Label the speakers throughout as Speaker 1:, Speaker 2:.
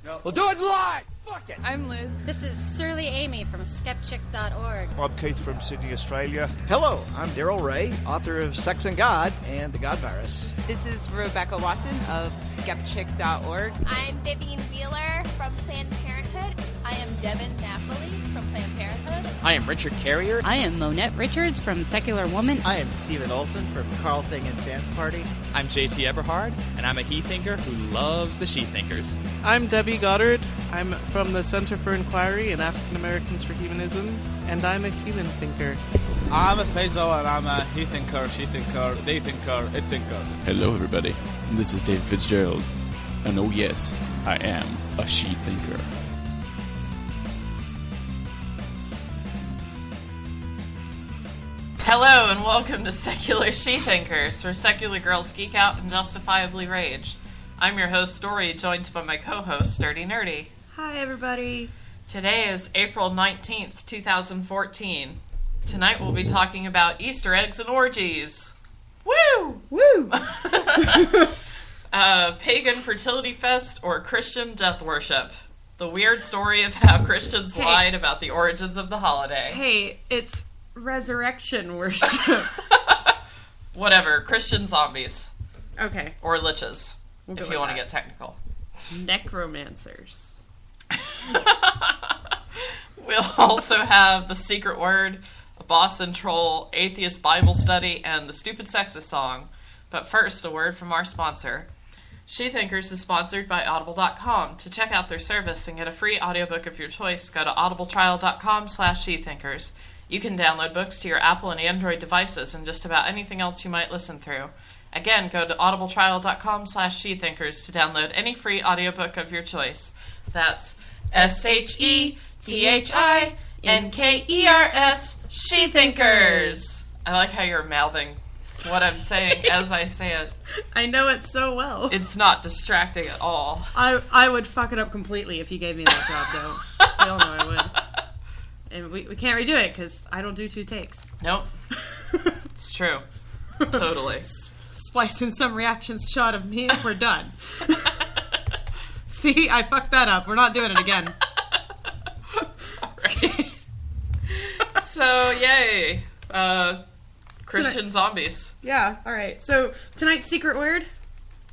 Speaker 1: No. We'll do it live! Fuck it!
Speaker 2: I'm Liz.
Speaker 3: This is Surly Amy from Skepchick.org.
Speaker 4: I'm Keith from Sydney, Australia.
Speaker 5: Hello, I'm Daryl Ray, author of Sex and God and The God Virus.
Speaker 2: This is Rebecca Watson of Skepchick.org.
Speaker 6: I'm Vivian Wheeler from Planned Parenthood.
Speaker 7: I am Devin Napoli from Planned Parenthood.
Speaker 8: I am Richard Carrier.
Speaker 9: I am Monette Richards from Secular Woman.
Speaker 10: I am Stephen Olson from Carl Sagan's Dance Party.
Speaker 11: I'm JT Eberhard, and I'm a he-thinker who loves the she-thinkers.
Speaker 12: I'm Debbie Goddard. I'm from the Center for Inquiry and African Americans for Humanism, and I'm a human thinker.
Speaker 13: I'm a Faisal, and I'm a he-thinker, she-thinker, they-thinker, it-thinker.
Speaker 14: Hello, everybody. This is Dave Fitzgerald, and oh yes, I am a she-thinker.
Speaker 15: Hello and welcome to Secular She-Thinkers, where secular girls geek out and justifiably rage. I'm your host, Dory, joined by my co-host, Sturdy Nerdy.
Speaker 2: Hi, everybody.
Speaker 15: Today is April 19th, 2014. Tonight we'll be talking about Easter eggs and orgies. Woo!
Speaker 2: Woo!
Speaker 15: Pagan fertility fest or Christian death worship. The weird story of how Christians lied about the origins of the holiday.
Speaker 2: Hey, it's resurrection worship.
Speaker 15: Whatever. Christian zombies.
Speaker 2: Okay.
Speaker 15: Or liches, if you want to get technical.
Speaker 2: Necromancers.
Speaker 15: We'll also have The Secret Word, a Boston Troll, Atheist Bible Study, and the Stupid Sexist Song. But first, a word from our sponsor. She-Thinkers is sponsored by Audible.com. To check out their service and get a free audiobook of your choice, go to audibletrial.com/She-Thinkers. You can download books to your Apple and Android devices and just about anything else you might listen through. Again, go to audibletrial.com/She-Thinkers to download any free audiobook of your choice. That's SHETHINKERS, She-Thinkers. I like how you're mouthing what I'm saying as I say it.
Speaker 2: I know it so well.
Speaker 15: It's not distracting at all.
Speaker 2: I would fuck it up completely if you gave me that job, though. You all know I would. And we can't redo it because I don't do 2 takes.
Speaker 15: Nope. It's true. Totally.
Speaker 2: Splice in some reaction shot of me and we're done. See, I fucked that up. We're not doing it again.
Speaker 15: Alright. So, yay. Christian zombies.
Speaker 2: Yeah, alright. So, tonight's secret word.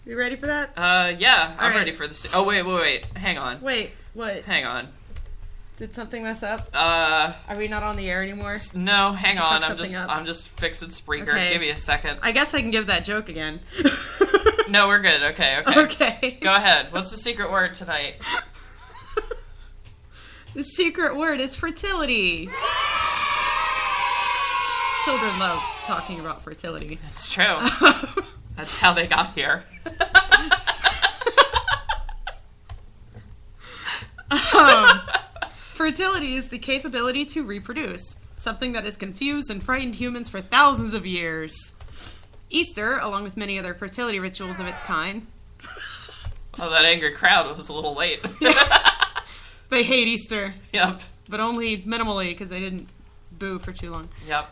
Speaker 2: You ready for that?
Speaker 15: Yeah. I'm ready for this. Oh, wait. Hang on.
Speaker 2: Wait, what?
Speaker 15: Hang on.
Speaker 2: Did something mess up? Are we not on the air anymore?
Speaker 15: No, hang on. I'm just fixing Spreaker.
Speaker 2: Okay.
Speaker 15: Give me a second.
Speaker 2: I guess I can give that joke again.
Speaker 15: No, we're good. Okay.
Speaker 2: Okay.
Speaker 15: Go ahead. What's the secret word tonight?
Speaker 2: The secret word is fertility. Children love talking about fertility.
Speaker 15: It's true. That's how they got here.
Speaker 2: Fertility is the capability to reproduce, something that has confused and frightened humans for thousands of years. Easter, along with many other fertility rituals of its kind.
Speaker 15: Oh, that angry crowd was a little late.
Speaker 2: They hate Easter.
Speaker 15: Yep.
Speaker 2: But only minimally, because they didn't boo for too long.
Speaker 15: Yep.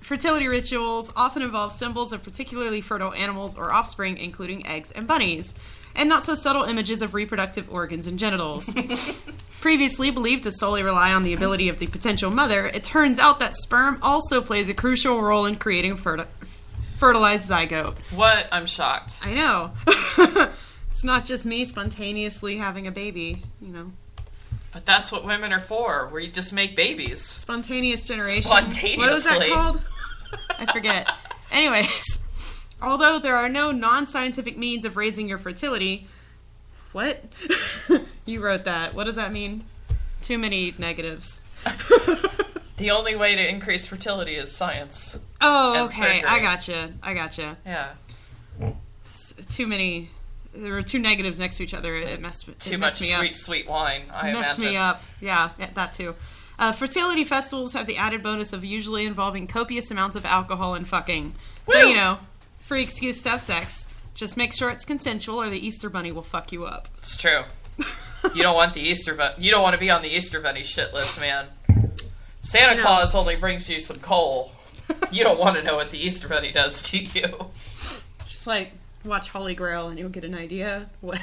Speaker 2: Fertility rituals often involve symbols of particularly fertile animals or offspring, including eggs and bunnies, and not so subtle images of reproductive organs and genitals. Previously believed to solely rely on the ability of the potential mother, it turns out that sperm also plays a crucial role in creating a fertilized zygote.
Speaker 15: What? I'm shocked.
Speaker 2: I know. It's not just me spontaneously having a baby, you know.
Speaker 15: But that's what women are for, where you just make babies.
Speaker 2: Spontaneous generation.
Speaker 15: Spontaneously.
Speaker 2: What was that called? I forget. Anyways, although there are no non-scientific means of raising your fertility... What? You wrote that. What does that mean? Too many negatives.
Speaker 15: The only way to increase fertility is science.
Speaker 2: Oh, okay. Surgery. I gotcha.
Speaker 15: Yeah.
Speaker 2: Too many... There were 2 negatives next to each other. It messed me up.
Speaker 15: Too much sweet wine, I imagine.
Speaker 2: Messed me up. Yeah, that too. Fertility festivals have the added bonus of usually involving copious amounts of alcohol and fucking.
Speaker 15: Woo!
Speaker 2: So, free excuse to have sex. Just make sure it's consensual or the Easter Bunny will fuck you up.
Speaker 15: It's true. You don't want you don't want to be on the Easter Bunny shit list, man. Santa Claus only brings you some coal. You don't want to know what the Easter Bunny does to you.
Speaker 2: Just watch Holy Grail and you'll get an idea. What?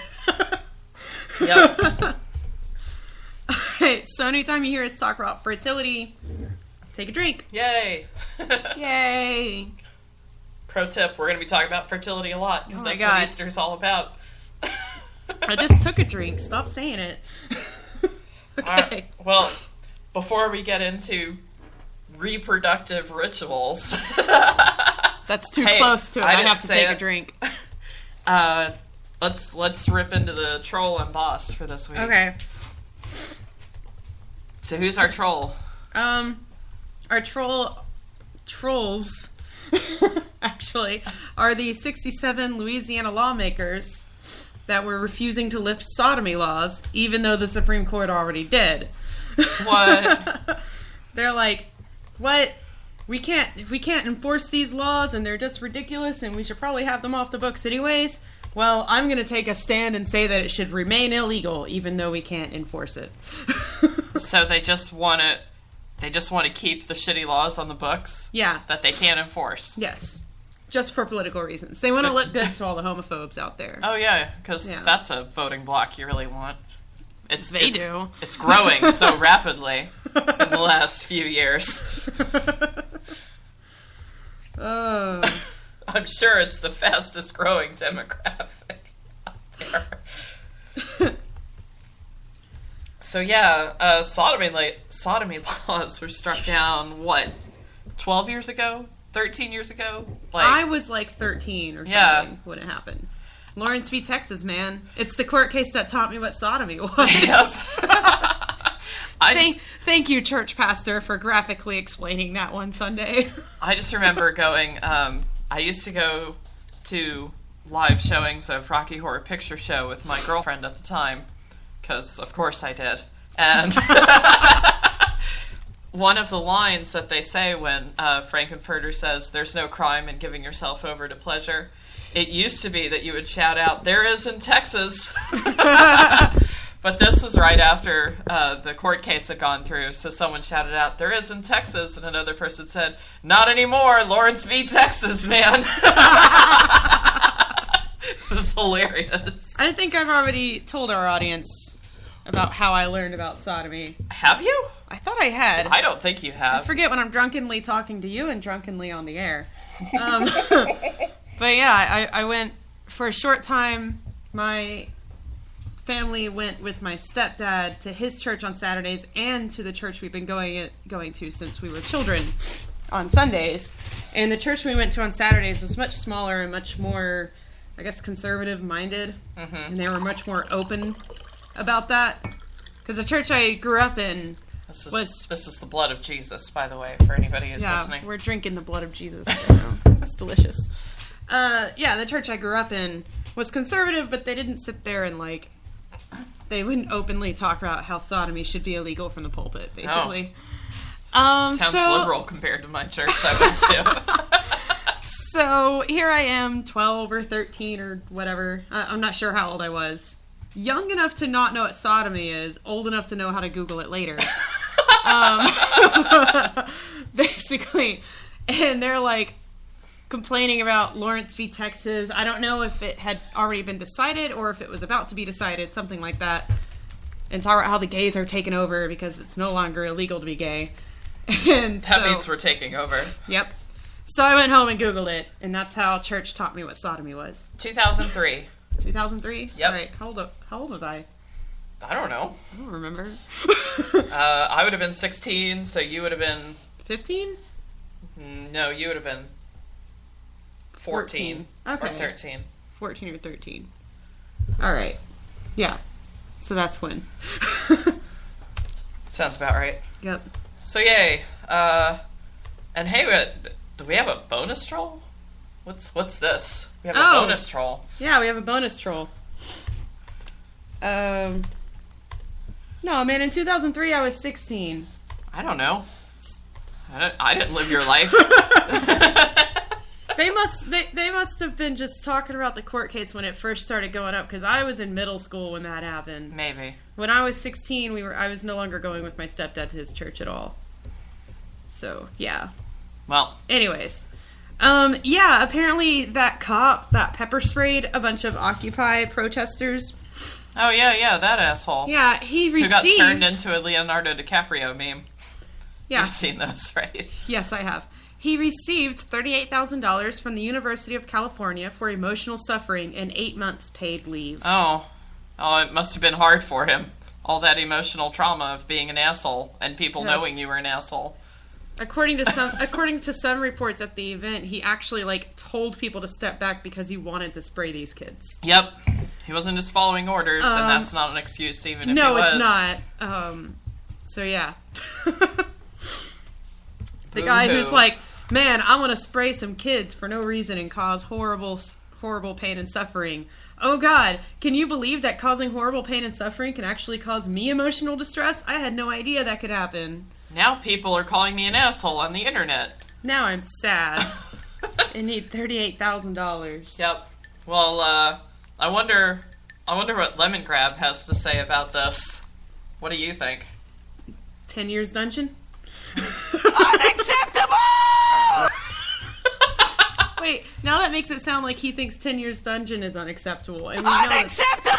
Speaker 15: Yep.
Speaker 2: Alright, so anytime you hear us talk about fertility, take a drink.
Speaker 15: Yay!
Speaker 2: Yay!
Speaker 15: Pro tip, we're going to be talking about fertility a lot, because that's
Speaker 2: God.
Speaker 15: what Easter's all about.
Speaker 2: I just took a drink. Stop saying it. Okay.
Speaker 15: Well, before we get into reproductive rituals...
Speaker 2: That's too close to it. I have to take a drink.
Speaker 15: Let's rip into the troll and boss for this week.
Speaker 2: Okay.
Speaker 15: So who's our troll?
Speaker 2: Our trolls actually are the 67 Louisiana lawmakers that were refusing to lift sodomy laws, even though the Supreme Court already did.
Speaker 15: What?
Speaker 2: They're like, what? We can't enforce these laws, and they're just ridiculous, and we should probably have them off the books anyways. Well, I'm going to take a stand and say that it should remain illegal, even though we can't enforce it.
Speaker 15: So they just want to keep the shitty laws on the books?
Speaker 2: Yeah.
Speaker 15: That they can't enforce?
Speaker 2: Yes. Just for political reasons. They want to look good to all the homophobes out there.
Speaker 15: Oh, yeah, because that's a voting bloc you really want.
Speaker 2: They do.
Speaker 15: It's growing so rapidly in the last few years. I'm sure it's the fastest growing demographic out there. So yeah, sodomy laws were struck down, what, 12 years ago? 13 years ago?
Speaker 2: I was like 13 or something when it happened. Lawrence v. Texas, man. It's the court case that taught me what sodomy was. Yep. Thank you, church pastor, for graphically explaining that one Sunday.
Speaker 15: I just remember going, I used to go to live showings of Rocky Horror Picture Show with my girlfriend at the time, because of course I did. And one of the lines that they say when Frankenfurter says, "There's no crime in giving yourself over to pleasure," it used to be that you would shout out, "There is in Texas." But this was right after the court case had gone through, so someone shouted out, "There is in Texas," and another person said, "Not anymore, Lawrence v. Texas, man." It was hilarious.
Speaker 2: I think I've already told our audience about how I learned about sodomy.
Speaker 15: Have you?
Speaker 2: I thought I had.
Speaker 15: I don't think you have.
Speaker 2: I forget when I'm drunkenly talking to you and drunkenly on the air. But yeah, I went for a short time. My family went with my stepdad to his church on Saturdays and to the church we've been going to since we were children on Sundays. And the church we went to on Saturdays was much smaller and much more, I guess, conservative-minded. Mm-hmm. And they were much more open about that. Because the church I grew up in This is the blood of Jesus, by the way, for anybody who's listening. We're drinking the blood of Jesus right now. It's delicious. The church I grew up in was conservative, but they didn't sit there and, they wouldn't openly talk about how sodomy should be illegal from the pulpit, basically.
Speaker 15: Oh. Sounds liberal compared to my church I went to.
Speaker 2: So here I am, 12 or 13 or whatever. I'm not sure how old I was. Young enough to not know what sodomy is, old enough to know how to Google it later. Basically. And they're complaining about Lawrence v. Texas. I don't know if it had already been decided or if it was about to be decided, something like that. And talk about how the gays are taking over because it's no longer illegal to be gay. And
Speaker 15: that means we're taking over.
Speaker 2: Yep. So I went home and Googled it, and that's how church taught me what sodomy was.
Speaker 15: 2003.
Speaker 2: 2003?
Speaker 15: Yep.
Speaker 2: All right. How old was I?
Speaker 15: I don't know.
Speaker 2: I don't remember.
Speaker 15: I would have been 16, so you would have been...
Speaker 2: 15?
Speaker 15: No, you would have been 14.
Speaker 2: Okay.
Speaker 15: Or 13.
Speaker 2: 14 or 13. All right. Yeah. So that's when.
Speaker 15: Sounds about right.
Speaker 2: Yep.
Speaker 15: So yay. And hey, do we have a bonus troll? What's this? We have a bonus troll.
Speaker 2: Yeah, we have a bonus troll. No, man, in 2003 I was 16.
Speaker 15: I don't know. I didn't live your life.
Speaker 2: They must have been just talking about the court case when it first started going up, because I was in middle school when that happened.
Speaker 15: Maybe.
Speaker 2: When I was 16, I was no longer going with my stepdad to his church at all. So, yeah.
Speaker 15: Well.
Speaker 2: Anyways. Apparently that cop, that pepper sprayed a bunch of Occupy protesters
Speaker 15: Oh, yeah, that asshole.
Speaker 2: Yeah, he received...
Speaker 15: Who got turned into a Leonardo DiCaprio meme.
Speaker 2: Yeah.
Speaker 15: You've seen those, right?
Speaker 2: Yes, I have. He received $38,000 from the University of California for emotional suffering and 8 months paid leave.
Speaker 15: Oh, it must have been hard for him. All that emotional trauma of being an asshole and people knowing you were an asshole.
Speaker 2: According to some reports at the event, he actually told people to step back because he wanted to spray these kids.
Speaker 15: Yep. He wasn't just following orders, and that's not an excuse even if he was.
Speaker 2: No, it's not. So yeah. The guy who's like, man, I want to spray some kids for no reason and cause horrible pain and suffering. Oh God, can you believe that causing horrible pain and suffering can actually cause me emotional distress? I had no idea that could happen.
Speaker 15: Now people are calling me an asshole on the internet.
Speaker 2: Now I'm sad. I need $38,000.
Speaker 15: Yep. Well, I wonder what Lemon Grab has to say about this. What do you think?
Speaker 2: 10 years dungeon?
Speaker 1: Unacceptable!
Speaker 2: Wait, now that makes it sound like he thinks 10 years dungeon is unacceptable. And
Speaker 1: Unacceptable!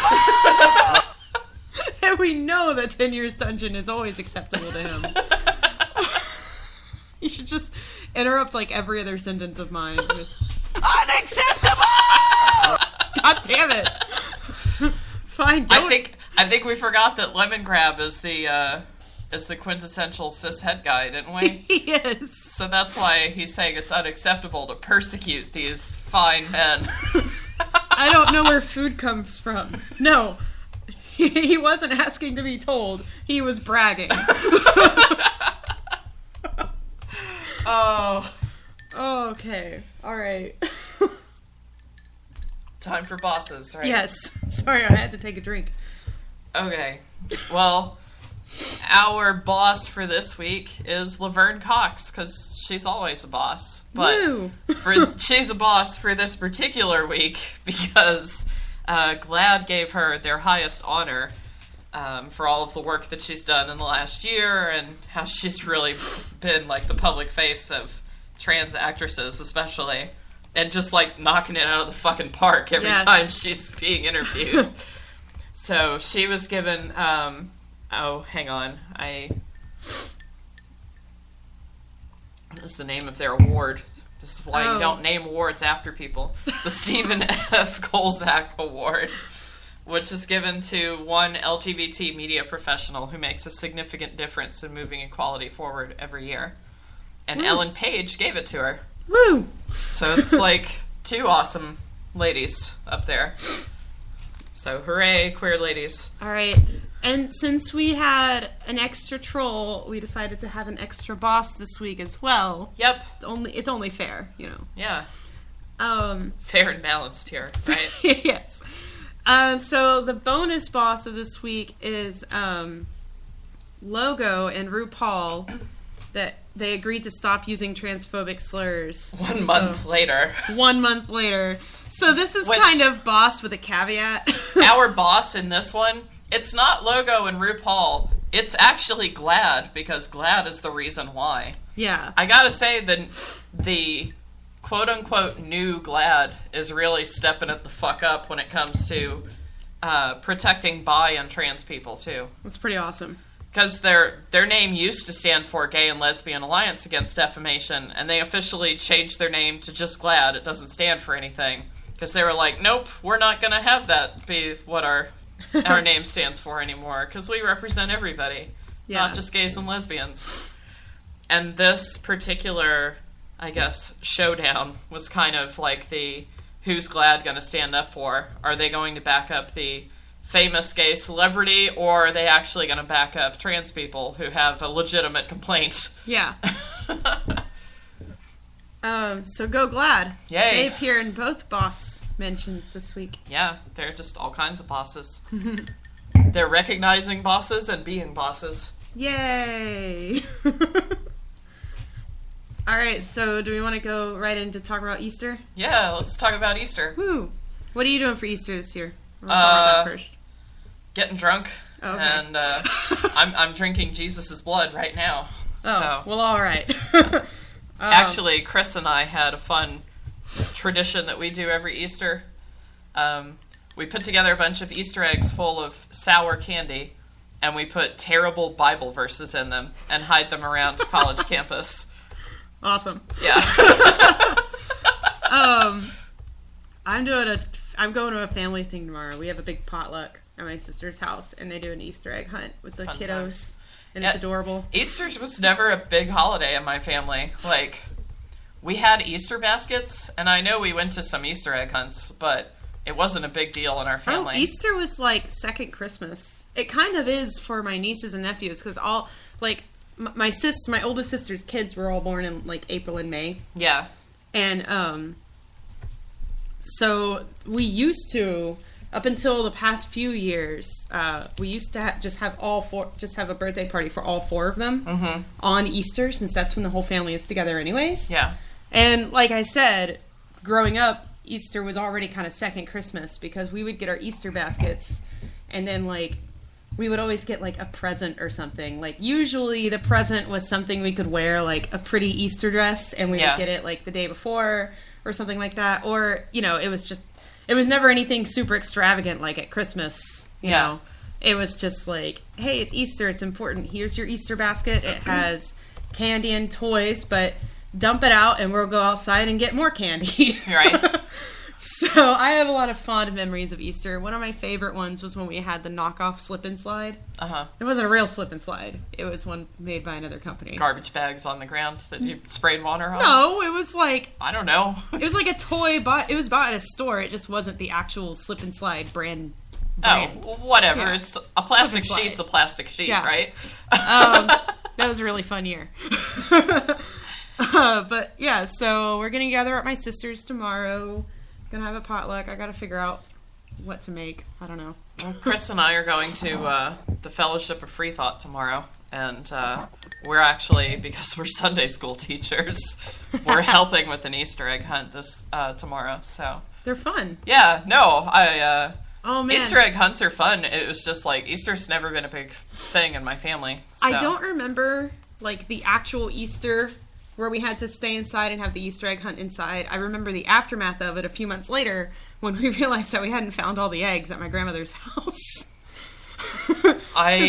Speaker 2: And we know that 10 years dungeon is always acceptable to him. You should just interrupt every other sentence of mine with
Speaker 1: Unacceptable!
Speaker 2: God damn it. Fine, don't.
Speaker 15: I think we forgot that Lemon Grab is the quintessential cis het guy, didn't we?
Speaker 2: He is.
Speaker 15: So that's why he's saying it's unacceptable to persecute these fine men.
Speaker 2: I don't know where food comes from. No. He wasn't asking to be told. He was bragging.
Speaker 15: Oh.
Speaker 2: Okay. All right.
Speaker 15: Time for bosses, right?
Speaker 2: Yes. Sorry, I had to take a drink.
Speaker 15: Okay. Well, our boss for this week is Laverne Cox, because she's always a boss. But she's a boss for this particular week because GLAAD gave her their highest honor for all of the work that she's done in the last year and how she's really been the public face of trans actresses especially, and just knocking it out of the fucking park every time she's being interviewed. So she was given hang on, what is the name of their award? This is why you don't name awards after people. The Stephen F. Golzak Award, which is given to one LGBT media professional who makes a significant difference in moving equality forward every year. And Ellen Page gave it to her.
Speaker 2: Woo!
Speaker 15: So it's two awesome ladies up there. So hooray, queer ladies.
Speaker 2: All right. And since we had an extra troll, we decided to have an extra boss this week as well.
Speaker 15: Yep.
Speaker 2: It's only fair,
Speaker 15: Yeah.
Speaker 2: Fair
Speaker 15: and balanced here, right?
Speaker 2: Yes. So the bonus boss of this week is Logo and RuPaul, that they agreed to stop using transphobic slurs.
Speaker 15: 1 month later.
Speaker 2: 1 month later. So this is kind of boss with a caveat.
Speaker 15: Our boss in this one, it's not Logo and RuPaul. It's actually GLAAD, because GLAAD is the reason why.
Speaker 2: Yeah.
Speaker 15: I gotta say, the quote-unquote new GLAAD is really stepping it the fuck up when it comes to protecting bi and trans people, too.
Speaker 2: That's pretty awesome.
Speaker 15: Because their name used to stand for Gay and Lesbian Alliance Against Defamation, and they officially changed their name to just GLAAD. It doesn't stand for anything. Because they were like, nope, we're not going to have that be what our name stands for anymore, because we represent everybody, not just gays and lesbians. And this particular, I guess, showdown was kind of like the who's GLAAD going to stand up for? Are they going to back up the famous gay celebrity, or are they actually going to back up trans people who have a legitimate complaint?
Speaker 2: Yeah. So go GLAAD.
Speaker 15: Yay.
Speaker 2: They appear in both boss mentions this week.
Speaker 15: Yeah, they're just all kinds of bosses. They're recognizing bosses and being bosses.
Speaker 2: Yay! Alright, so do we want to go right into talking about Easter?
Speaker 15: Yeah, let's talk about Easter.
Speaker 2: Woo! What are you doing for Easter this year? We'll talk about that first.
Speaker 15: Getting drunk.
Speaker 2: Oh, okay.
Speaker 15: And I'm drinking Jesus' blood right now.
Speaker 2: Oh, well, alright.
Speaker 15: Actually, Chris and I had a fun tradition that we do every Easter. we put together a bunch of Easter eggs full of sour candy, and we put terrible Bible verses in them and hide them around college campus.
Speaker 2: Awesome.
Speaker 15: Yeah.
Speaker 2: I'm going to a family thing tomorrow. We have a big potluck at my sister's house, and they do an Easter egg hunt with the kiddos, times. And it's adorable.
Speaker 15: Easter was never a big holiday in my family. Like, we had Easter baskets, and I know we went to some Easter egg hunts, but it wasn't a big deal in our family.
Speaker 2: Oh, Easter was like second Christmas. It kind of is for my nieces and nephews, because all, like, my oldest sister's kids were all born in, like, April and May.
Speaker 15: Yeah.
Speaker 2: And, so we used to, up until the past few years, we used to just have a birthday party for all four of them on Easter, since that's when the whole family is together anyways.
Speaker 15: Yeah.
Speaker 2: And like I said, growing up, Easter was already kind of second Christmas, because we would get our Easter baskets, and then, like, we would always get, like, a present or something. Like, usually the present was something we could wear, like, a pretty Easter dress, and we would get it, like, the day before or something like that. Or, you know, it was never anything super extravagant like at Christmas, you know. It was just like, hey, it's Easter, it's important. Here's your Easter basket. It has candy and toys, but dump it out and we'll go outside and get more candy.
Speaker 15: Right.
Speaker 2: So I have a lot of fond memories of Easter. One of my favorite ones was when we had the knockoff slip and slide. It wasn't a real slip and slide. It was one made by another company.
Speaker 15: Garbage bags on the ground that you sprayed water on?
Speaker 2: No, it was like...
Speaker 15: I don't know.
Speaker 2: It was like a toy, it was bought at a store. It just wasn't the actual slip and slide brand.
Speaker 15: Oh, whatever. Yeah. It's a plastic sheet's a plastic sheet, right?
Speaker 2: That was a really fun year. But yeah, so we're going to gather at my sister's tomorrow. Gonna have a potluck. I gotta figure out what to make. I don't know.
Speaker 15: Well, Chris and I are going to the Fellowship of Free Thought tomorrow, and we're actually, because we're Sunday school teachers, we're helping with an Easter egg hunt tomorrow. So
Speaker 2: they're fun.
Speaker 15: Yeah, no,
Speaker 2: oh man,
Speaker 15: Easter egg hunts are fun. It was just like Easter's never been a big thing in my family. So.
Speaker 2: I don't remember like the actual Easter where we had to stay inside and have the Easter egg hunt inside. I remember the aftermath of it a few months later when we realized that we hadn't found all the eggs at my grandmother's house.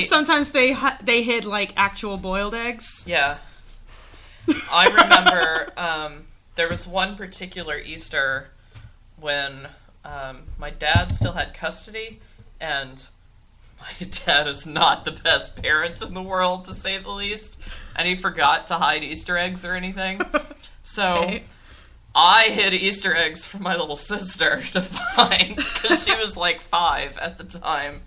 Speaker 2: Sometimes they hid like actual boiled eggs.
Speaker 15: Yeah. I remember there was one particular Easter when my dad still had custody, and my dad is not the best parent in the world, to say the least, and he forgot to hide Easter eggs or anything. So I hid Easter eggs from my little sister to find, because she was like 5 at the time.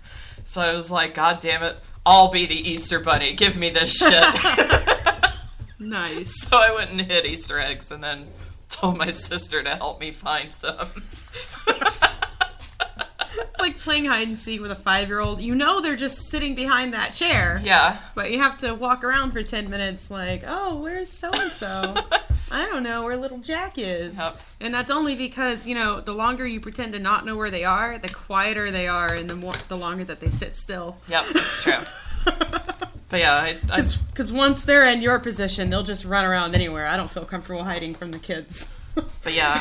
Speaker 15: So I was like, God damn it, I'll be the Easter bunny. Give me this shit.
Speaker 2: Nice.
Speaker 15: So I went and hid Easter eggs and then told my sister to help me find them.
Speaker 2: It's like playing hide and seek with a 5-year-old. You know they're just sitting behind that chair.
Speaker 15: Yeah.
Speaker 2: But you have to walk around for 10 minutes like, oh, where's so-and-so? I don't know where little Jack is.
Speaker 15: Yep.
Speaker 2: And that's only because, you know, the longer you pretend to not know where they are, the quieter they are and the longer that they sit still.
Speaker 15: Yep, that's true. But yeah,
Speaker 2: because once they're in your position, they'll just run around anywhere. I don't feel comfortable hiding from the kids.
Speaker 15: But yeah,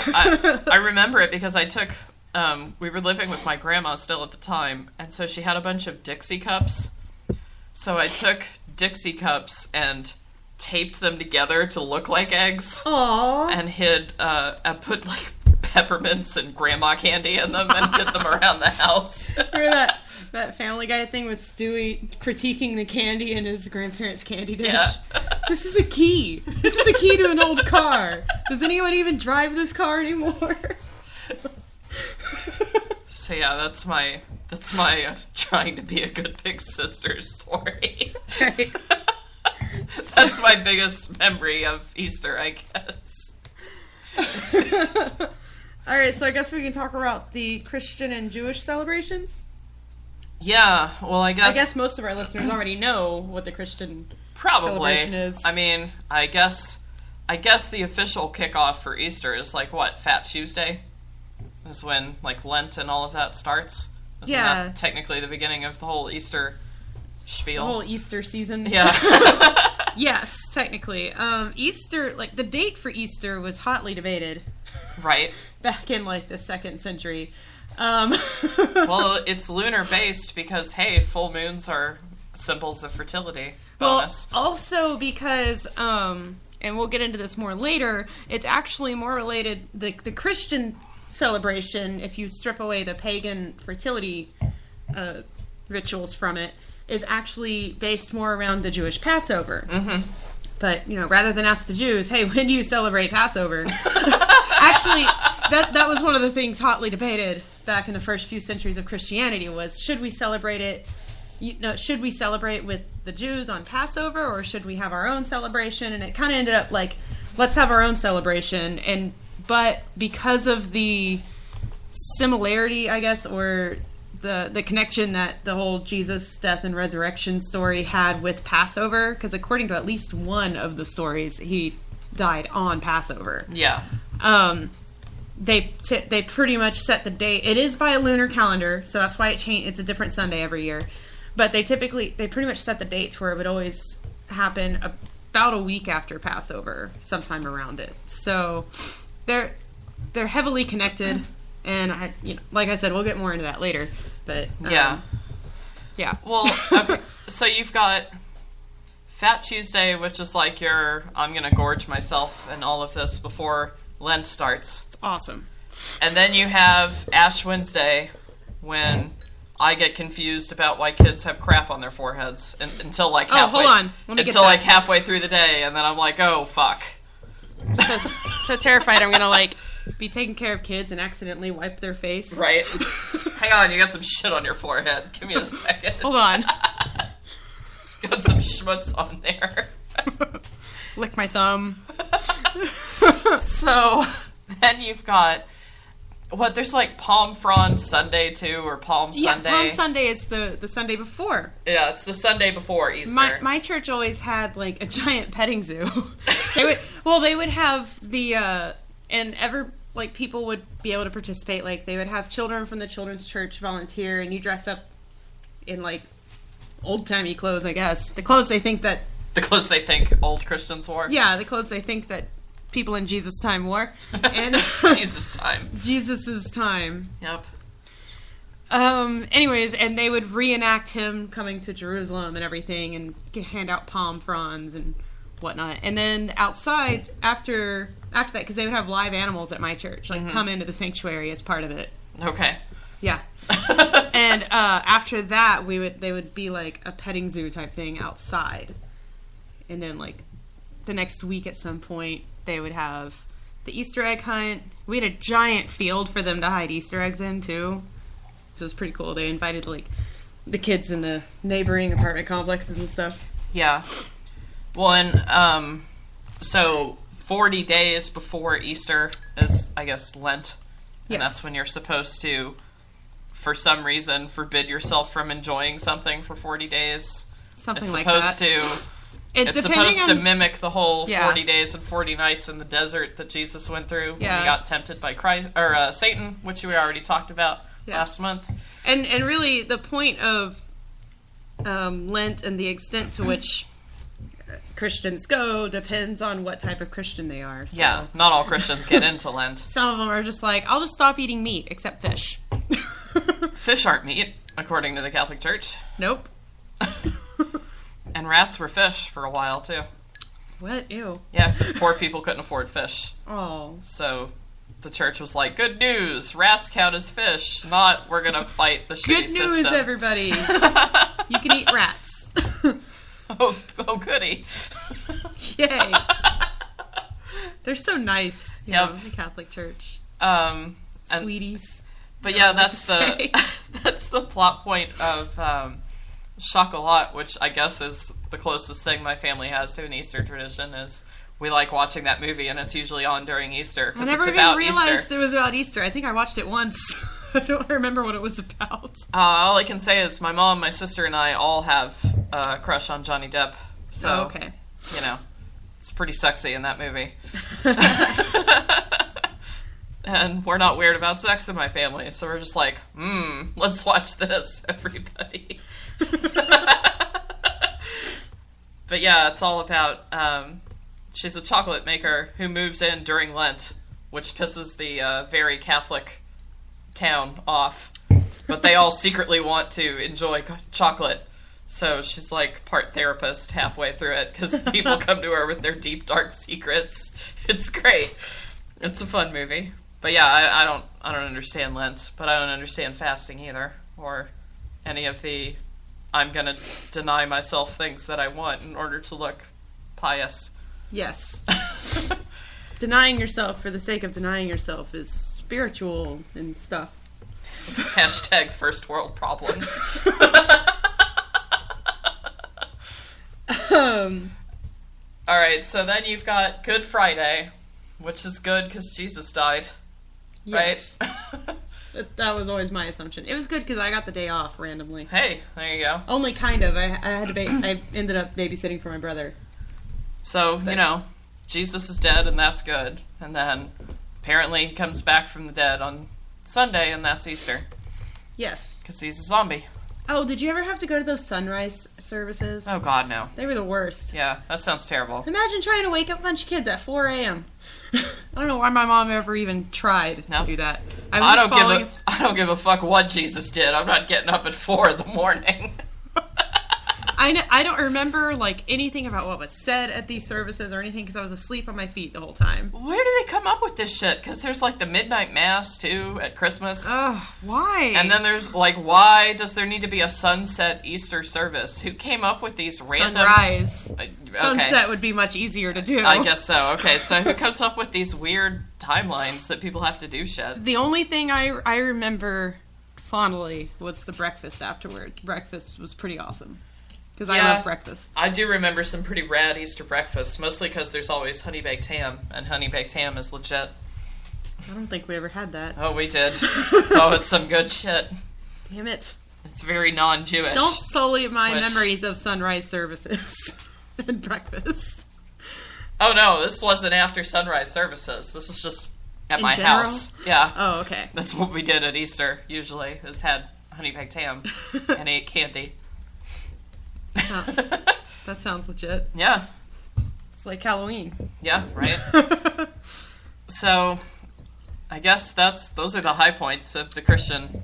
Speaker 15: I remember it because I took... we were living with my grandma still at the time, and so she had a bunch of Dixie cups. So I took Dixie cups and taped them together to look like eggs.
Speaker 2: Aww.
Speaker 15: And I put like peppermints and grandma candy in them and hid them around the house.
Speaker 2: Remember that Family Guy thing with Stewie critiquing the candy in his grandparents' candy dish?
Speaker 15: Yeah.
Speaker 2: This is a key. This is a key to an old car. Does anyone even drive this car anymore?
Speaker 15: So yeah, that's my trying to be a good big sister story.
Speaker 2: Okay.
Speaker 15: That's my biggest memory of Easter, I guess.
Speaker 2: Alright, so I guess we can talk about the Christian and Jewish celebrations?
Speaker 15: Yeah, well, I guess
Speaker 2: most of our listeners already know what the Christian celebration is.
Speaker 15: I mean, I guess the official kickoff for Easter is like what, Fat Tuesday? Is when like Lent and all of that starts. Isn't that technically the beginning of the whole Easter spiel?
Speaker 2: The whole Easter season.
Speaker 15: Yeah.
Speaker 2: Yes, technically. Easter, like the date for Easter was hotly debated.
Speaker 15: Right.
Speaker 2: Back in like the 2nd century.
Speaker 15: Well, it's lunar based because, hey, full moons are symbols of fertility. Bonus.
Speaker 2: Well, also because, and we'll get into this more later, it's actually more related, the Christian celebration, if you strip away the pagan fertility rituals from it, is actually based more around the Jewish Passover. Mm-hmm. But, rather than ask the Jews, hey, when do you celebrate Passover? Actually, that was one of the things hotly debated back in the first few centuries of Christianity was, should we celebrate it? Should we celebrate with the Jews on Passover, or should we have our own celebration? And it kind of ended up like, let's have our own celebration. But because of the similarity, I guess, or the connection that the whole Jesus death and resurrection story had with Passover, because according to at least one of the stories, he died on Passover.
Speaker 15: Yeah.
Speaker 2: They pretty much set the date. It is by a lunar calendar, so that's why it's a different Sunday every year. But they pretty much set the dates where it would always happen about a week after Passover, sometime around it. So they're heavily connected, and like I said, we'll get more into that later. But yeah.
Speaker 15: Well, okay, so you've got Fat Tuesday, which is like I'm gonna gorge myself and all of this before Lent starts.
Speaker 2: It's awesome.
Speaker 15: And then you have Ash Wednesday, when I get confused about why kids have crap on their foreheads until like halfway.
Speaker 2: Hold on. Let me
Speaker 15: until like halfway through the day, and then I'm like, oh fuck.
Speaker 2: So terrified I'm gonna like be taking care of kids and accidentally wipe their face.
Speaker 15: Right. Hang on, you got some shit on your forehead. Give me a second.
Speaker 2: Hold on.
Speaker 15: Got some schmutz on there.
Speaker 2: Lick my thumb.
Speaker 15: So then you've got there's like Palm Frond Sunday too, or Palm Sunday.
Speaker 2: Palm Sunday is the Sunday before.
Speaker 15: Yeah, it's the Sunday before Easter.
Speaker 2: My church always had like a giant petting zoo. They would have the people would be able to participate. Like they would have children from the children's church volunteer, and you dress up in like old timey clothes, I guess. The clothes they think
Speaker 15: old Christians wore.
Speaker 2: Yeah, the clothes they think that people in Jesus' time wore. And Jesus's time.
Speaker 15: Yep.
Speaker 2: Anyways, and they would reenact him coming to Jerusalem and everything, and hand out palm fronds and whatnot. And then outside, after that, because they would have live animals at my church, like come into the sanctuary as part of it.
Speaker 15: Okay.
Speaker 2: Yeah. And after that, they would be like a petting zoo type thing outside. And then like the next week at some point, they would have the Easter egg hunt. We had a giant field for them to hide Easter eggs in too. So it was pretty cool. They invited like the kids in the neighboring apartment complexes and stuff.
Speaker 15: Yeah. Well, and so 40 days before Easter is, I guess, Lent. And that's when you're supposed to, for some reason, forbid yourself from enjoying something for 40 days.
Speaker 2: Something like that.
Speaker 15: It's supposed to mimic the whole 40 days and 40 nights in the desert that Jesus went through when he got tempted by Satan, which we already talked about last month.
Speaker 2: And really, the point of Lent and the extent to which Christians go depends on what type of Christian they are. So.
Speaker 15: Yeah, not all Christians get into Lent.
Speaker 2: Some of them are just like, I'll just stop eating meat, except fish.
Speaker 15: Fish aren't meat, according to the Catholic Church.
Speaker 2: Nope.
Speaker 15: And rats were fish for a while, too.
Speaker 2: What? Ew.
Speaker 15: Yeah, because poor people couldn't afford fish.
Speaker 2: Oh.
Speaker 15: So the church was like, good news, rats count as fish, not we're going to fight the shitty system.
Speaker 2: Good news, everybody. You can eat rats.
Speaker 15: Oh, goody.
Speaker 2: Yay. They're so nice, you know, the Catholic Church. Sweeties.
Speaker 15: But yeah, that's the plot point of Chocolat, which I guess is the closest thing my family has to an Easter tradition, is we like watching that movie, and it's usually on during Easter.
Speaker 2: I never even realized it was about Easter. I think I watched it once. I don't remember what it was about.
Speaker 15: All I can say is my mom, my sister, and I all have a crush on Johnny Depp. So,
Speaker 2: okay.
Speaker 15: You know, it's pretty sexy in that movie. And we're not weird about sex in my family, so we're just like, let's watch this, everybody. But yeah, it's all about she's a chocolate maker who moves in during Lent, which pisses the very Catholic town off, but they all secretly want to enjoy chocolate. So she's like part therapist halfway through it because people come to her with their deep, dark secrets. It's great. It's a fun movie. But yeah, I don't understand Lent, but I don't understand fasting either, or any of the I'm gonna deny myself things that I want in order to look pious.
Speaker 2: Yes. Denying yourself for the sake of denying yourself is spiritual and stuff.
Speaker 15: Hashtag first world problems. Alright, so then you've got Good Friday, which is good because Jesus died.
Speaker 2: Yes.
Speaker 15: Right?
Speaker 2: That was always my assumption. It was good because I got the day off randomly.
Speaker 15: Hey, there you go.
Speaker 2: Only kind of. I had to I ended up babysitting for my brother.
Speaker 15: So, Jesus is dead and that's good. And then apparently he comes back from the dead on Sunday and that's Easter.
Speaker 2: Yes.
Speaker 15: Because he's a zombie.
Speaker 2: Oh, did you ever have to go to those sunrise services?
Speaker 15: Oh, God, no.
Speaker 2: They were the worst.
Speaker 15: Yeah, that sounds terrible.
Speaker 2: Imagine trying to wake up a bunch of kids at 4 a.m. I don't know why my mom ever even tried to do that.
Speaker 15: I don't give a fuck what Jesus did. I'm not getting up at 4 in the morning.
Speaker 2: I don't remember anything about what was said at these services or anything because I was asleep on my feet the whole time.
Speaker 15: Where do they come up with this shit? Because there's the midnight mass too at Christmas.
Speaker 2: Why?
Speaker 15: And then there's why does there need to be a sunset Easter service? Who came up with these random
Speaker 2: sunrise?
Speaker 15: Okay.
Speaker 2: Sunset would be much easier to do.
Speaker 15: I guess so. Okay, so who comes up with these weird timelines that people have to do shit?
Speaker 2: The only thing I remember fondly was the breakfast afterwards. Breakfast was pretty awesome. Because I love breakfast.
Speaker 15: I do remember some pretty rad Easter breakfasts, mostly because there's always honey baked ham, and honey baked ham is legit.
Speaker 2: I don't think we ever had that.
Speaker 15: Oh, we did. Oh, it's some good shit.
Speaker 2: Damn it.
Speaker 15: It's very non-Jewish.
Speaker 2: Don't sully my memories of sunrise services and breakfast.
Speaker 15: Oh, no, this wasn't after sunrise services. This was just at my
Speaker 2: general?
Speaker 15: house. Yeah.
Speaker 2: Oh, okay.
Speaker 15: That's what we did at Easter, usually, is had honey baked ham and ate candy.
Speaker 2: Oh, that sounds legit.
Speaker 15: Yeah.
Speaker 2: It's like Halloween.
Speaker 15: Yeah, right? So, I guess those are the high points of the Christian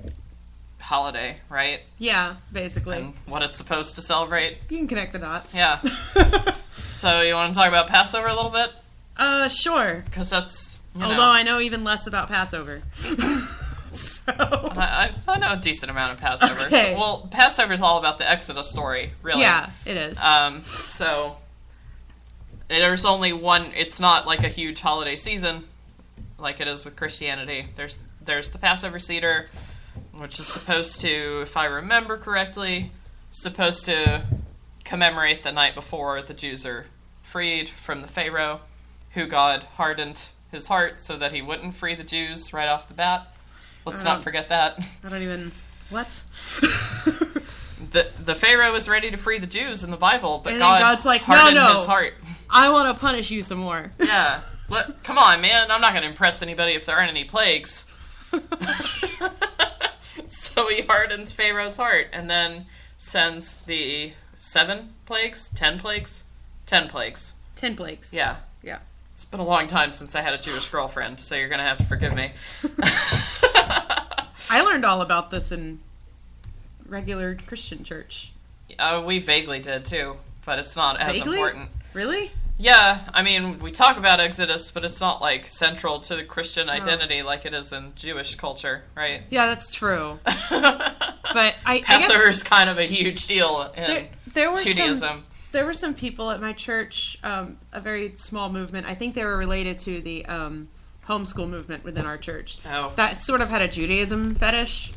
Speaker 15: holiday, right?
Speaker 2: Yeah, basically.
Speaker 15: And what it's supposed to celebrate.
Speaker 2: You can connect the dots.
Speaker 15: Yeah. So, you want to talk about Passover a little bit?
Speaker 2: Sure.
Speaker 15: Because that's,
Speaker 2: Although I know even less about Passover.
Speaker 15: I know a decent amount of Passover.
Speaker 2: Okay.
Speaker 15: Well, Passover is all about the Exodus story, really.
Speaker 2: Yeah, it is.
Speaker 15: So there's only one. It's not like a huge holiday season, like it is with Christianity. There's the Passover Seder, which is supposed to, if I remember correctly, supposed to commemorate the night before the Jews are freed from the Pharaoh, who God hardened his heart so that he wouldn't free the Jews right off the bat. Let's not forget that.
Speaker 2: I don't even... What?
Speaker 15: The Pharaoh is ready to free the Jews in the Bible, but
Speaker 2: God's like,
Speaker 15: hardened
Speaker 2: no.
Speaker 15: his heart.
Speaker 2: I want to punish you some more.
Speaker 15: Yeah. Come on, man. I'm not going to impress anybody if there aren't any plagues. So he hardens Pharaoh's heart and then sends the 7 plagues? 10 plagues? 10 plagues.
Speaker 2: 10 plagues.
Speaker 15: Yeah.
Speaker 2: Yeah.
Speaker 15: It's been a long time since I had a Jewish girlfriend, so you're going to have to forgive me.
Speaker 2: I learned all about this in regular Christian church.
Speaker 15: We vaguely did, too, but it's not as important.
Speaker 2: Really?
Speaker 15: Yeah, I mean, we talk about Exodus, but it's not, central to the Christian identity like it is in Jewish culture, right?
Speaker 2: Yeah, that's true. But
Speaker 15: Passover's kind of a huge deal in
Speaker 2: there
Speaker 15: Judaism.
Speaker 2: There were some people at my church, a very small movement. I think they were related to the homeschool movement within our church.
Speaker 15: Oh.
Speaker 2: That sort of had a Judaism fetish.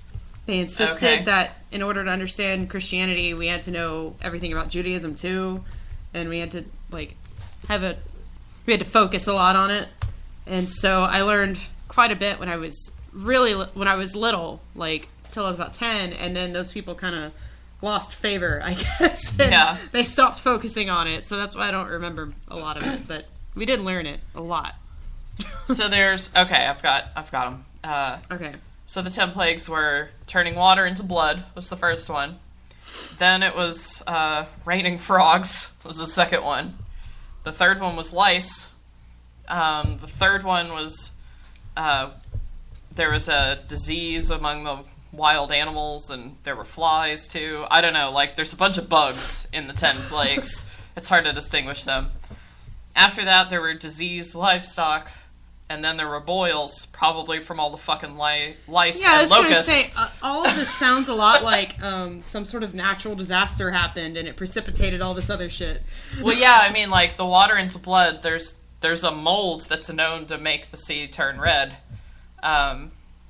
Speaker 2: They insisted that in order to understand Christianity, we had to know everything about Judaism too, and we had to we had to focus a lot on it. And so I learned quite a bit when I was little, till I was about 10, and then those people kind of lost favor, I guess.
Speaker 15: Yeah.
Speaker 2: They stopped focusing on it, so that's why I don't remember a lot of it, but we did learn it a lot.
Speaker 15: So there's I've got them.
Speaker 2: Okay.
Speaker 15: So the 10 plagues were turning water into blood was the first one. Then it was raining frogs was the second one. The third one was lice. The third one was there was a disease among the wild animals, and there were flies too. I don't know, like there's a bunch of bugs in the 10 plagues. It's hard to distinguish them. After that, there were diseased livestock, and then there were boils, probably from all the fucking lice and locusts.
Speaker 2: Yeah, I was going to say, all of this sounds a lot like some sort of natural disaster happened, and it precipitated all this other shit.
Speaker 15: Well, yeah, I mean, like, the water into blood, there's a mold that's known to make the sea turn red.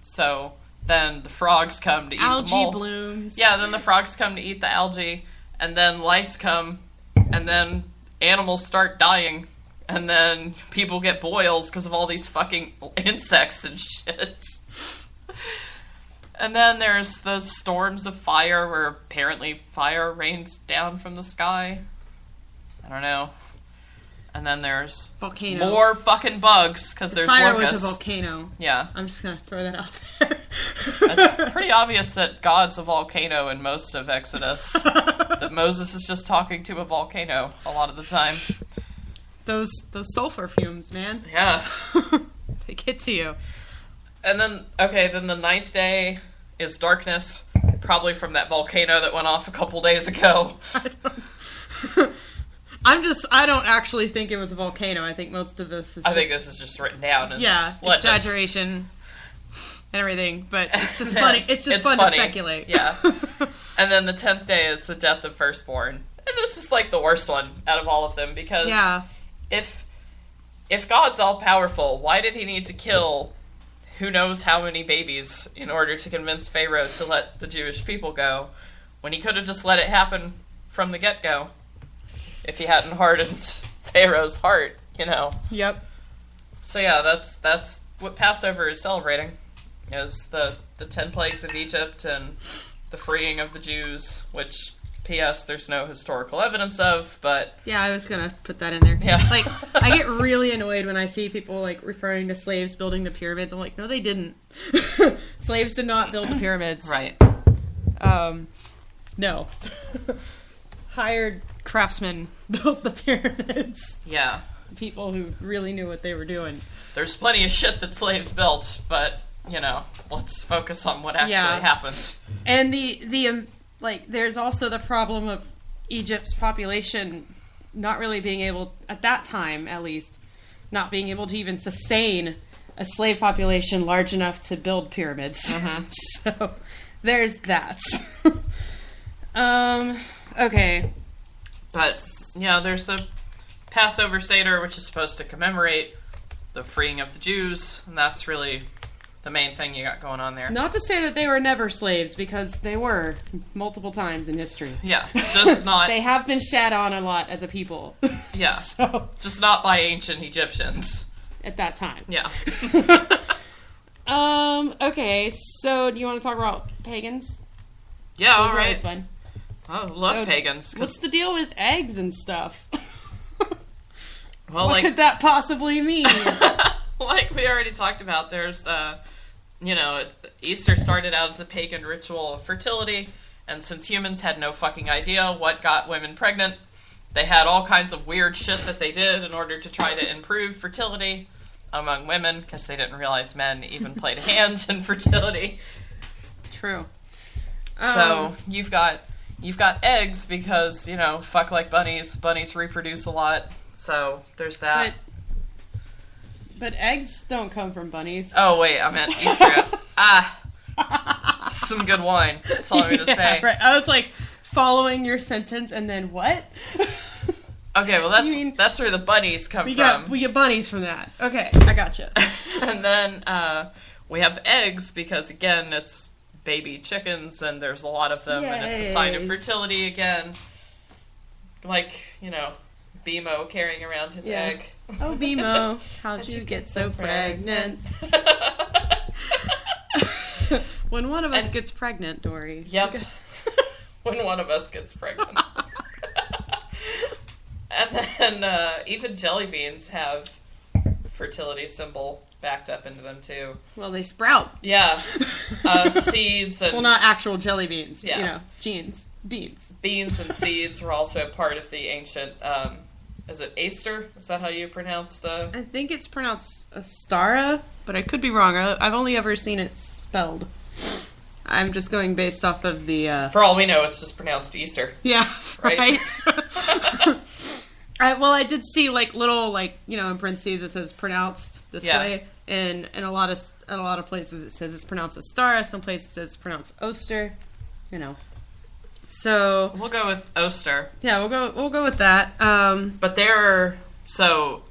Speaker 15: So then the frogs come to eat
Speaker 2: algae
Speaker 15: the mold.
Speaker 2: Blooms.
Speaker 15: Yeah, then the frogs come to eat the algae, and then lice come, and then animals start dying, and then people get boils because of all these fucking insects and shit. And then there's the storms of fire, where apparently fire rains down from the sky. I don't know. And then there's
Speaker 2: volcano.
Speaker 15: More fucking bugs, because there's
Speaker 2: fire
Speaker 15: locusts.
Speaker 2: Was a volcano.
Speaker 15: Yeah.
Speaker 2: I'm just going to throw that out there.
Speaker 15: It's pretty obvious that God's a volcano in most of Exodus. That Moses is just talking to a volcano a lot of the time.
Speaker 2: Those sulfur fumes, man.
Speaker 15: Yeah.
Speaker 2: They get to you.
Speaker 15: And then, then the 9th day is darkness, probably from that volcano that went off a couple days ago.
Speaker 2: I don't actually think it was a volcano. I think most of this is
Speaker 15: I think this is just written down.
Speaker 2: Exaggeration and everything, but it's just funny. It's just fun to speculate.
Speaker 15: Yeah. And then the 10th day is the death of firstborn. And this is like the worst one out of all of them, because if God's all-powerful, why did he need to kill who knows how many babies in order to convince Pharaoh to let the Jewish people go, when he could have just let it happen from the get-go? If he hadn't hardened Pharaoh's heart,
Speaker 2: Yep.
Speaker 15: So yeah, that's what Passover is celebrating, is the 10 plagues of Egypt and the freeing of the Jews, which, P.S., there's no historical evidence of, but...
Speaker 2: Yeah, I was gonna put that in there.
Speaker 15: Yeah.
Speaker 2: Like, I get really annoyed when I see people, like, referring to slaves building the pyramids. I'm like, no, they didn't. Slaves did not build the pyramids.
Speaker 15: Right.
Speaker 2: No. Hired craftsmen built the pyramids.
Speaker 15: Yeah.
Speaker 2: People who really knew what they were doing.
Speaker 15: There's plenty of shit that slaves built, but, let's focus on what actually happened.
Speaker 2: And there's also the problem of Egypt's population not really being able, at that time at least, not being able to even sustain a slave population large enough to build pyramids.
Speaker 15: Mm-hmm.
Speaker 2: So, there's that. Okay.
Speaker 15: But, there's the Passover Seder, which is supposed to commemorate the freeing of the Jews, and that's really the main thing you got going on there.
Speaker 2: Not to say that they were never slaves, because they were multiple times in history.
Speaker 15: Yeah, just not...
Speaker 2: They have been shat on a lot as a people.
Speaker 15: Yeah,
Speaker 2: so,
Speaker 15: just not by ancient Egyptians.
Speaker 2: At that time.
Speaker 15: Yeah.
Speaker 2: Okay, so do you want to talk about pagans?
Speaker 15: Yeah,
Speaker 2: Those
Speaker 15: all
Speaker 2: are
Speaker 15: right.
Speaker 2: always fun.
Speaker 15: I love pagans.
Speaker 2: What's the deal with eggs and stuff?
Speaker 15: Well,
Speaker 2: what could that possibly mean?
Speaker 15: Like we already talked about, there's, Easter started out as a pagan ritual of fertility, and since humans had no fucking idea what got women pregnant, they had all kinds of weird shit that they did in order to try to improve fertility among women, because they didn't realize men even played a hand in fertility.
Speaker 2: True.
Speaker 15: So you've got eggs because, fuck like bunnies. Bunnies reproduce a lot. So there's that.
Speaker 2: But eggs don't come from bunnies.
Speaker 15: Oh, wait, I meant Easter. Some good wine. That's all I'm going to say.
Speaker 2: Right. I was like following your sentence and then what?
Speaker 15: Okay, well that's where the bunnies come from.
Speaker 2: We get bunnies from that. Okay, I gotcha.
Speaker 15: And then we have eggs because, again, it's baby chickens and there's a lot of them. Yay. And it's a sign of fertility again. Like, BMO carrying around his egg.
Speaker 2: Oh, BMO, how'd you get so pregnant? When one of us gets pregnant, Dory.
Speaker 15: Yep. When one of us gets pregnant. And then even jelly beans have fertility symbol backed up into them too.
Speaker 2: Well, they sprout.
Speaker 15: Yeah. Seeds and...
Speaker 2: Well, not actual jelly beans.
Speaker 15: Yeah.
Speaker 2: Beans.
Speaker 15: Beans and seeds were also part of the ancient is it Easter? Is that how you pronounce the...
Speaker 2: I think it's pronounced Ostara, but I could be wrong. I've only ever seen it spelled. I'm just going based off of the...
Speaker 15: For all we know, it's just pronounced Easter.
Speaker 2: Yeah, right?
Speaker 15: Right?
Speaker 2: I did see, like, little, like, you know, in parentheses it says pronounced this way, and in a lot of places it says it's pronounced Ostara, some places it says it's pronounced Oster, you know. So...
Speaker 15: We'll go with Oster.
Speaker 2: Yeah, we'll go with that.
Speaker 15: But they're... So,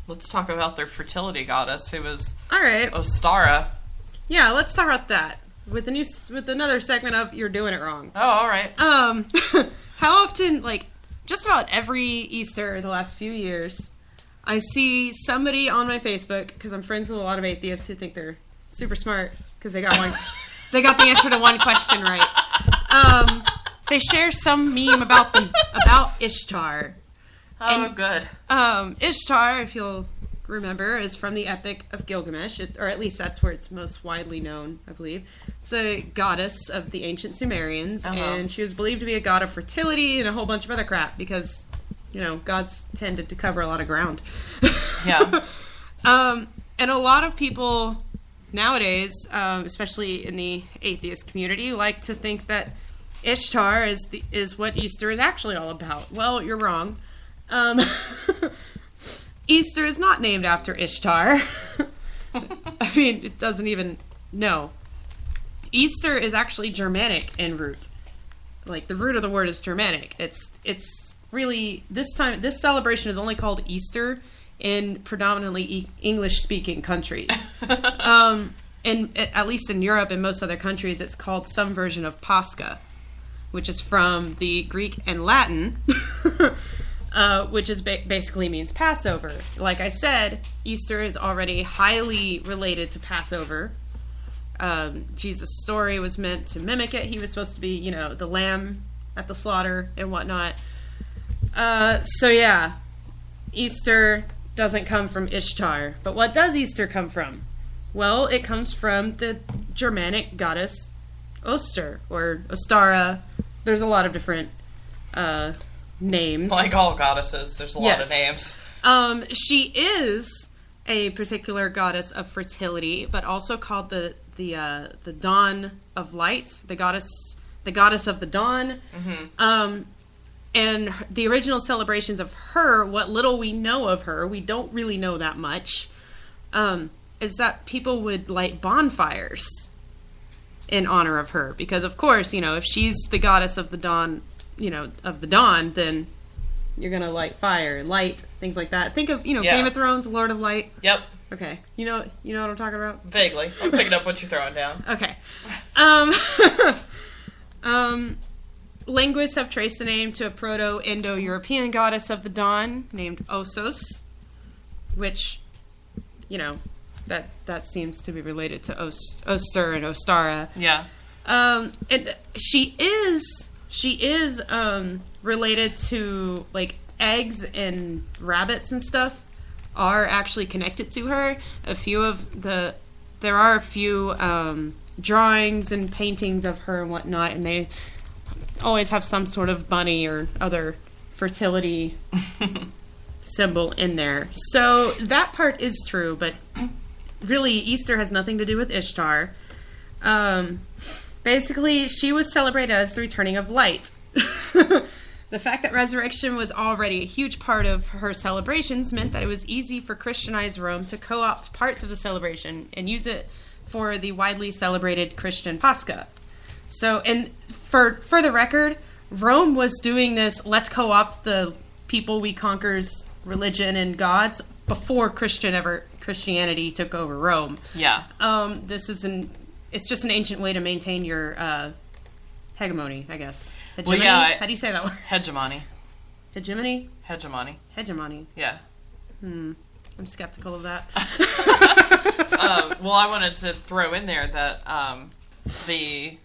Speaker 15: let's talk about their fertility goddess, who was...
Speaker 2: All right.
Speaker 15: Ostara.
Speaker 2: Yeah, let's talk about that. With another segment of You're Doing It Wrong.
Speaker 15: Oh, all right.
Speaker 2: How often, like, just about every Easter the last few years, I see somebody on my Facebook, because I'm friends with a lot of atheists who think they're super smart, because they got the answer to one question right. They share some meme about Ishtar.
Speaker 15: Oh,
Speaker 2: and,
Speaker 15: good.
Speaker 2: Ishtar, if you'll remember, is from the Epic of Gilgamesh, or at least that's where it's most widely known, I believe. It's a goddess of the ancient Sumerians, and she was believed to be a god of fertility and a whole bunch of other crap, because, you know, gods tended to cover a lot of ground.
Speaker 15: Yeah.
Speaker 2: And a lot of people nowadays, especially in the atheist community, like to think that Ishtar is what Easter is actually all about. Well, you're wrong. Easter is not named after Ishtar. I mean, it doesn't even... No. Easter is actually Germanic in root. Like, the root of the word is Germanic. It's really... This celebration is only called Easter in predominantly English-speaking countries. And at least in Europe and most other countries, it's called some version of Pascha, which is from the Greek and Latin... which is basically means Passover. Like I said, Easter is already highly related to Passover. Jesus' story was meant to mimic it. He was supposed to be, you know, the lamb at the slaughter and whatnot. So yeah, Easter doesn't come from Ishtar. But what does Easter come from? Well, it comes from the Germanic goddess Oster, or Ostara. There's a lot of different... names.
Speaker 15: Like all goddesses, there's a lot of names.
Speaker 2: She is a particular goddess of fertility, but also called the dawn of light, the goddess of the dawn.
Speaker 15: Mm-hmm.
Speaker 2: And the original celebrations of her, what little we know of her, we don't really know that much, is that people would light bonfires in honor of her, because of course, you know, if she's the goddess of the dawn, you know, of the dawn, then you're gonna light fire and light, things like that. Think of, you know, Game of Thrones, Lord of Light.
Speaker 15: Yep.
Speaker 2: Okay. You know what I'm talking about?
Speaker 15: Vaguely. I'm picking up what you're throwing down.
Speaker 2: Okay. Linguists have traced the name to a Proto-Indo-European goddess of the dawn named Osos, which, you know, that seems to be related to Oster and Ostara.
Speaker 15: Yeah.
Speaker 2: She is related to, like, eggs and rabbits and stuff are actually connected to her. There are a few drawings and paintings of her and whatnot, and they always have some sort of bunny or other fertility symbol in there. So that part is true, but really Easter has nothing to do with Ishtar. Basically, she was celebrated as the returning of light. The fact that resurrection was already a huge part of her celebrations meant that it was easy for Christianized Rome to co-opt parts of the celebration and use it for the widely celebrated Christian Pascha. So, and for the record, Rome was doing this, let's co-opt the people we conquer's religion and gods before Christianity took over Rome.
Speaker 15: Yeah.
Speaker 2: It's just an ancient way to maintain your hegemony, I guess. Hegemony?
Speaker 15: Well, yeah.
Speaker 2: How do you say that word?
Speaker 15: Hegemony.
Speaker 2: Hegemony?
Speaker 15: Hegemony. Yeah.
Speaker 2: I'm skeptical of that.
Speaker 15: Well, I wanted to throw in there that the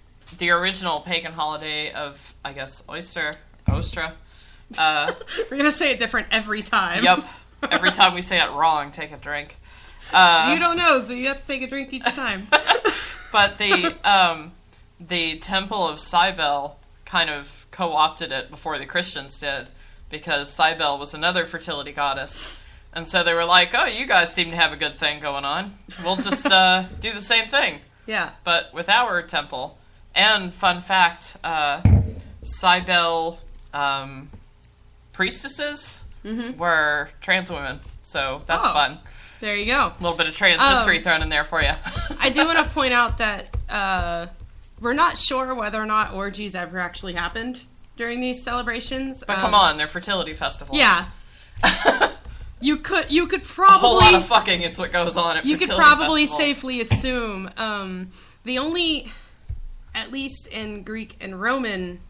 Speaker 15: original pagan holiday of, I guess, Ostra.
Speaker 2: We're going to say it different every time.
Speaker 15: Yep. Every time we say it wrong, take a drink.
Speaker 2: You don't know, so you have to take a drink each time.
Speaker 15: But the Temple of Cybele kind of co-opted it before the Christians did, because Cybele was another fertility goddess. And so they were like, oh, you guys seem to have a good thing going on. We'll just do the same thing.
Speaker 2: Yeah.
Speaker 15: But with our temple. And fun fact, Cybele priestesses were trans women. So that's fun.
Speaker 2: There you go.
Speaker 15: A little bit of trans history thrown in there for you.
Speaker 2: I do want to point out that we're not sure whether or not orgies ever actually happened during these celebrations.
Speaker 15: But come on, they're fertility festivals.
Speaker 2: Yeah. You could probably...
Speaker 15: A whole lot of fucking is what goes on at fertility festivals. You could probably
Speaker 2: safely assume the only, at least in Greek and Roman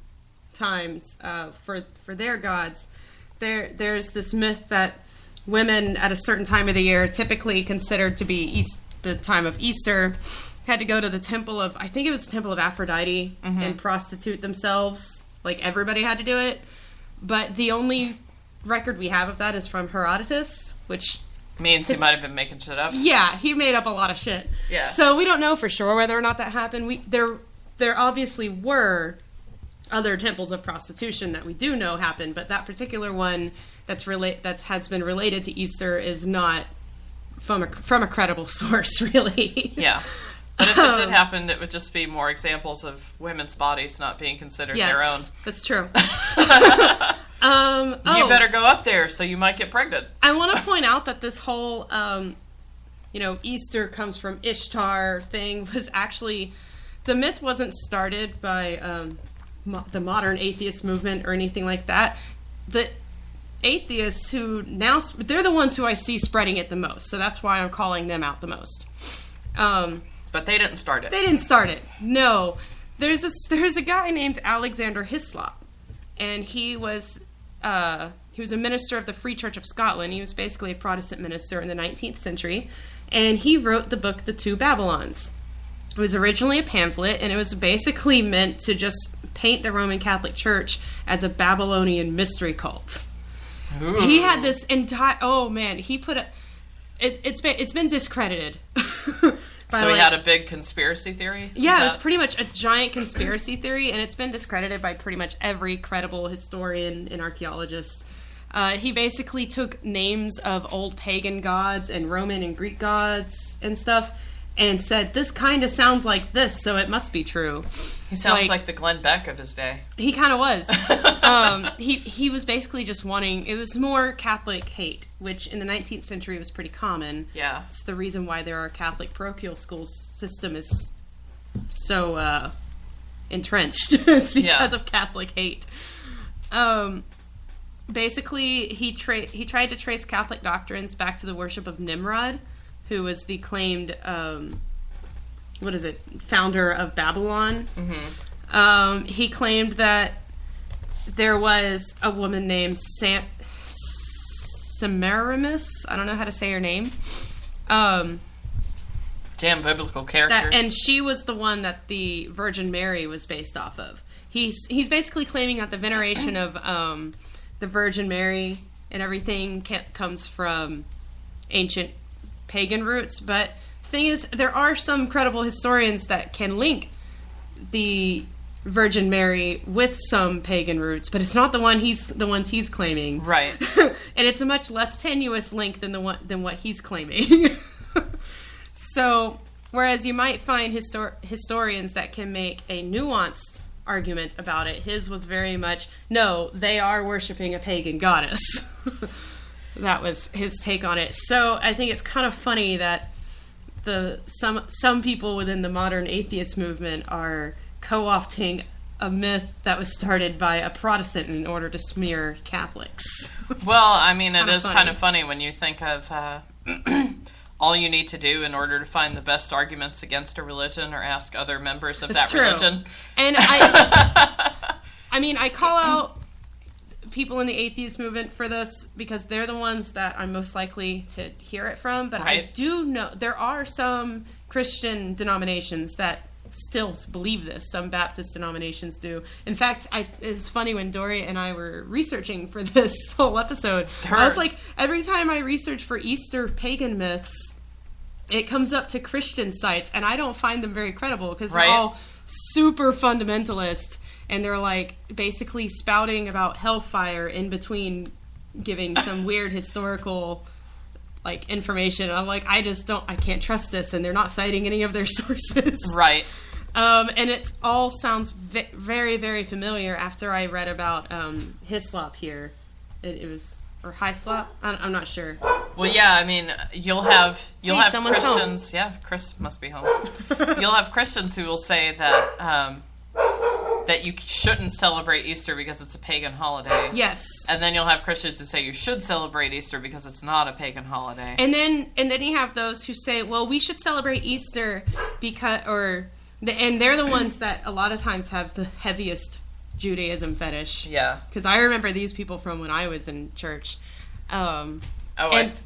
Speaker 2: times, for their gods, there's this myth that women at a certain time of the year, typically considered to be the time of Easter, had to go to the temple of, I think it was the temple of Aphrodite, and prostitute themselves. Like, everybody had to do it. But the only record we have of that is from Herodotus, which
Speaker 15: means he might have been making shit up.
Speaker 2: Yeah, he made up a lot of shit.
Speaker 15: Yeah.
Speaker 2: So we don't know for sure whether or not that happened. There obviously were other temples of prostitution that we do know happened, but that particular one that has been related to Easter is not from a credible source, really.
Speaker 15: Yeah. But if it did happen, it would just be more examples of women's bodies not being considered their own.
Speaker 2: That's true.
Speaker 15: You better go up there, so you might get pregnant.
Speaker 2: I want to point out that this whole, Easter comes from Ishtar thing was actually, the myth wasn't started by the modern atheist movement or anything like that. The atheists they're the ones who I see spreading it the most, so that's why I'm calling them out the most.
Speaker 15: But they didn't start it.
Speaker 2: They didn't start it. No. There's a guy named Alexander Hislop, and he was a minister of the Free Church of Scotland. He was basically a Protestant minister in the 19th century, and he wrote the book The Two Babylons. It was originally a pamphlet, and it was basically meant to just paint the Roman Catholic Church as a Babylonian mystery cult. Ooh. He had this entire... Oh, man. He put a... It's been discredited.
Speaker 15: So he had a big conspiracy theory?
Speaker 2: Yeah, it was pretty much a giant conspiracy theory, and it's been discredited by pretty much every credible historian and archaeologist. He basically took names of old pagan gods and Roman and Greek gods and stuff and said, this kind of sounds like this, so it must be true.
Speaker 15: He sounds like the Glenn Beck of his day.
Speaker 2: He kind of was. He was basically just wanting... It was more Catholic hate, which in the 19th century was pretty common.
Speaker 15: Yeah.
Speaker 2: It's the reason why our Catholic parochial school system is so entrenched. It's because of Catholic hate. Basically, he tried to trace Catholic doctrines back to the worship of Nimrod, who was the claimed... founder of Babylon. Mm-hmm. He claimed that there was a woman named Semiramis. I don't know how to say her name.
Speaker 15: Damn biblical characters.
Speaker 2: And she was the one that the Virgin Mary was based off of. He's basically claiming that the veneration of the Virgin Mary and everything comes from ancient pagan roots, but thing is, there are some credible historians that can link the Virgin Mary with some pagan roots, but it's not the ones he's claiming.
Speaker 15: Right.
Speaker 2: And it's a much less tenuous link than what he's claiming. So, whereas you might find historians that can make a nuanced argument about it, his was very much, no, they are worshiping a pagan goddess. That was his take on it. So, I think it's kind of funny that some people within the modern atheist movement are co-opting a myth that was started by a Protestant in order to smear Catholics.
Speaker 15: Well, I mean, it is kind of funny when you think of all you need to do in order to find the best arguments against a religion or ask other members of that religion.
Speaker 2: And I call out people in the atheist movement for this because they're the ones that I'm most likely to hear it from, but right. I do know there are some Christian denominations that still believe this. Some Baptist denominations do. In fact, it's funny when Dory and I were researching for this whole episode, I was like, every time I research for Easter pagan myths, it comes up to Christian sites, and I don't find them very credible because they're all super fundamentalist. and they're like basically spouting about hellfire in between giving some weird historical like information. I'm like, I can't trust this, and they're not citing any of their sources.
Speaker 15: Right.
Speaker 2: And it all sounds very, very familiar after I read about Hislop here. It was, or Hyslop? I'm not sure.
Speaker 15: Well, yeah, I mean, you'll have
Speaker 2: someone's
Speaker 15: Christians.
Speaker 2: Home.
Speaker 15: Yeah, Chris must be home. You'll have Christians who will say that that you shouldn't celebrate Easter because it's a pagan holiday.
Speaker 2: Yes.
Speaker 15: And then you'll have Christians who say you should celebrate Easter because it's not a pagan holiday.
Speaker 2: And then you have those who say, well, we should celebrate Easter because, and they're the ones that a lot of times have the heaviest Judaism fetish.
Speaker 15: Yeah.
Speaker 2: Because I remember these people from when I was in church.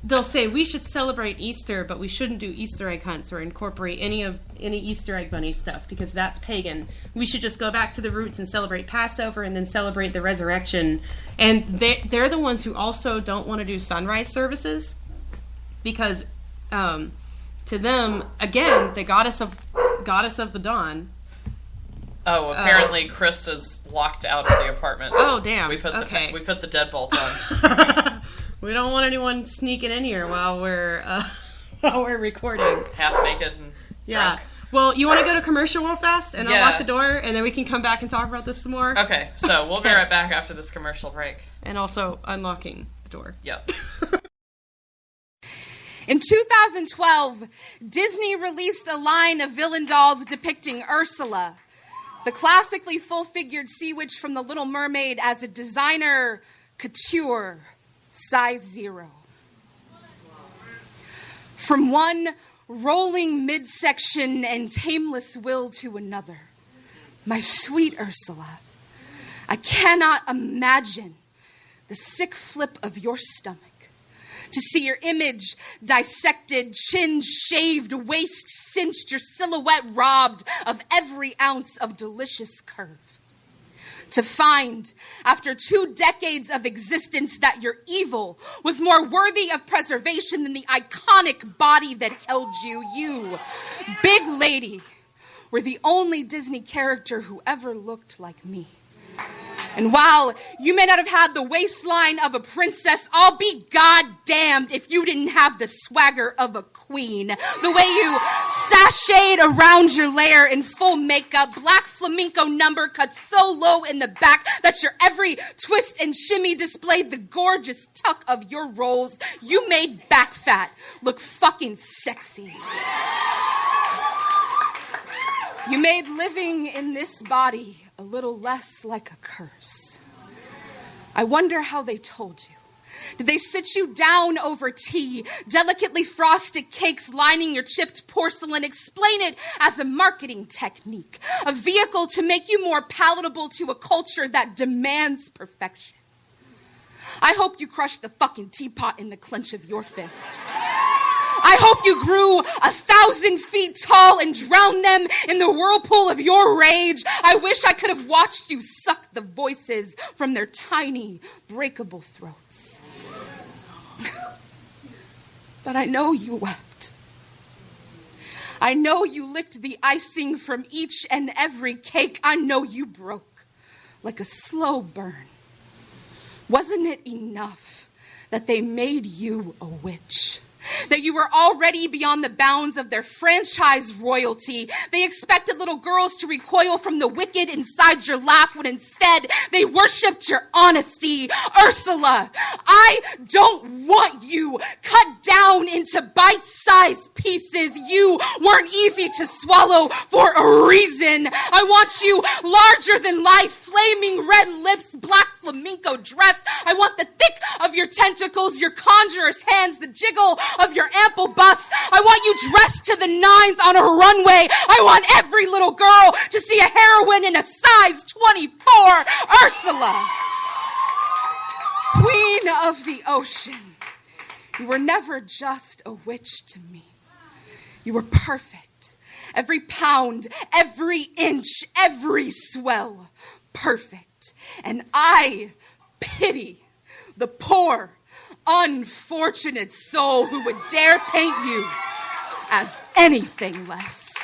Speaker 2: They'll say we should celebrate Easter, but we shouldn't do Easter egg hunts or incorporate any Easter egg bunny stuff because that's pagan. We should just go back to the roots and celebrate Passover and then celebrate the resurrection. And they're the ones who also don't want to do sunrise services because to them, again, the goddess of the dawn.
Speaker 15: Oh, apparently Chris is locked out of the apartment.
Speaker 2: Oh, damn.
Speaker 15: We put the deadbolt on.
Speaker 2: We don't want anyone sneaking in here while we're recording.
Speaker 15: Half naked and drunk.
Speaker 2: Well, you want to go to commercial real fast, and I'll lock the door, and then we can come back and talk about this some more.
Speaker 15: Okay, so we'll be right back after this commercial break.
Speaker 2: And also unlocking the door.
Speaker 15: Yep.
Speaker 8: In 2012, Disney released a line of villain dolls depicting Ursula, the classically full-figured sea witch from The Little Mermaid, as a designer couture, size 0. From one rolling midsection and tameless will to another, my sweet Ursula, I cannot imagine the sick flip of your stomach to see your image dissected, chin shaved, waist cinched, your silhouette robbed of every ounce of delicious curve. To find, after 2 decades of existence, that your evil was more worthy of preservation than the iconic body that held you. You, big lady, were the only Disney character who ever looked like me. And while you may not have had the waistline of a princess, I'll be goddamned if you didn't have the swagger of a queen. The way you sashayed around your lair in full makeup, black flamenco number cut so low in the back that your every twist and shimmy displayed the gorgeous tuck of your rolls. You made back fat look fucking sexy. You made living in this body a little less like a curse. I wonder how they told you. Did they sit you down over tea, delicately frosted cakes lining your chipped porcelain, explain it as a marketing technique, a vehicle to make you more palatable to a culture that demands perfection? I hope you crushed the fucking teapot in the clench of your fist. I hope you grew 1,000 feet tall and drowned them in the whirlpool of your rage. I wish I could have watched you suck the voices from their tiny, breakable throats. But I know you wept. I know you licked the icing from each and every cake. I know you broke like a slow burn. Wasn't it enough that they made you a witch? That you were already beyond the bounds of their franchise royalty. They expected little girls to recoil from the wicked inside your laugh when instead they worshipped your honesty. Ursula, I don't want you cut down into bite-sized pieces. You weren't easy to swallow for a reason. I want you larger than life, flaming red lips, black flamenco dress. I want the thick of your tentacles, your conjurer's hands, the jiggle of your ample bust. I want you dressed to the nines on a runway. I want every little girl to see a heroine in a size 24. Ursula, queen of the ocean, you were never just a witch to me. You were perfect. Every pound, every inch, every swell, perfect. And I pity the poor, unfortunate soul who would dare paint you as anything less.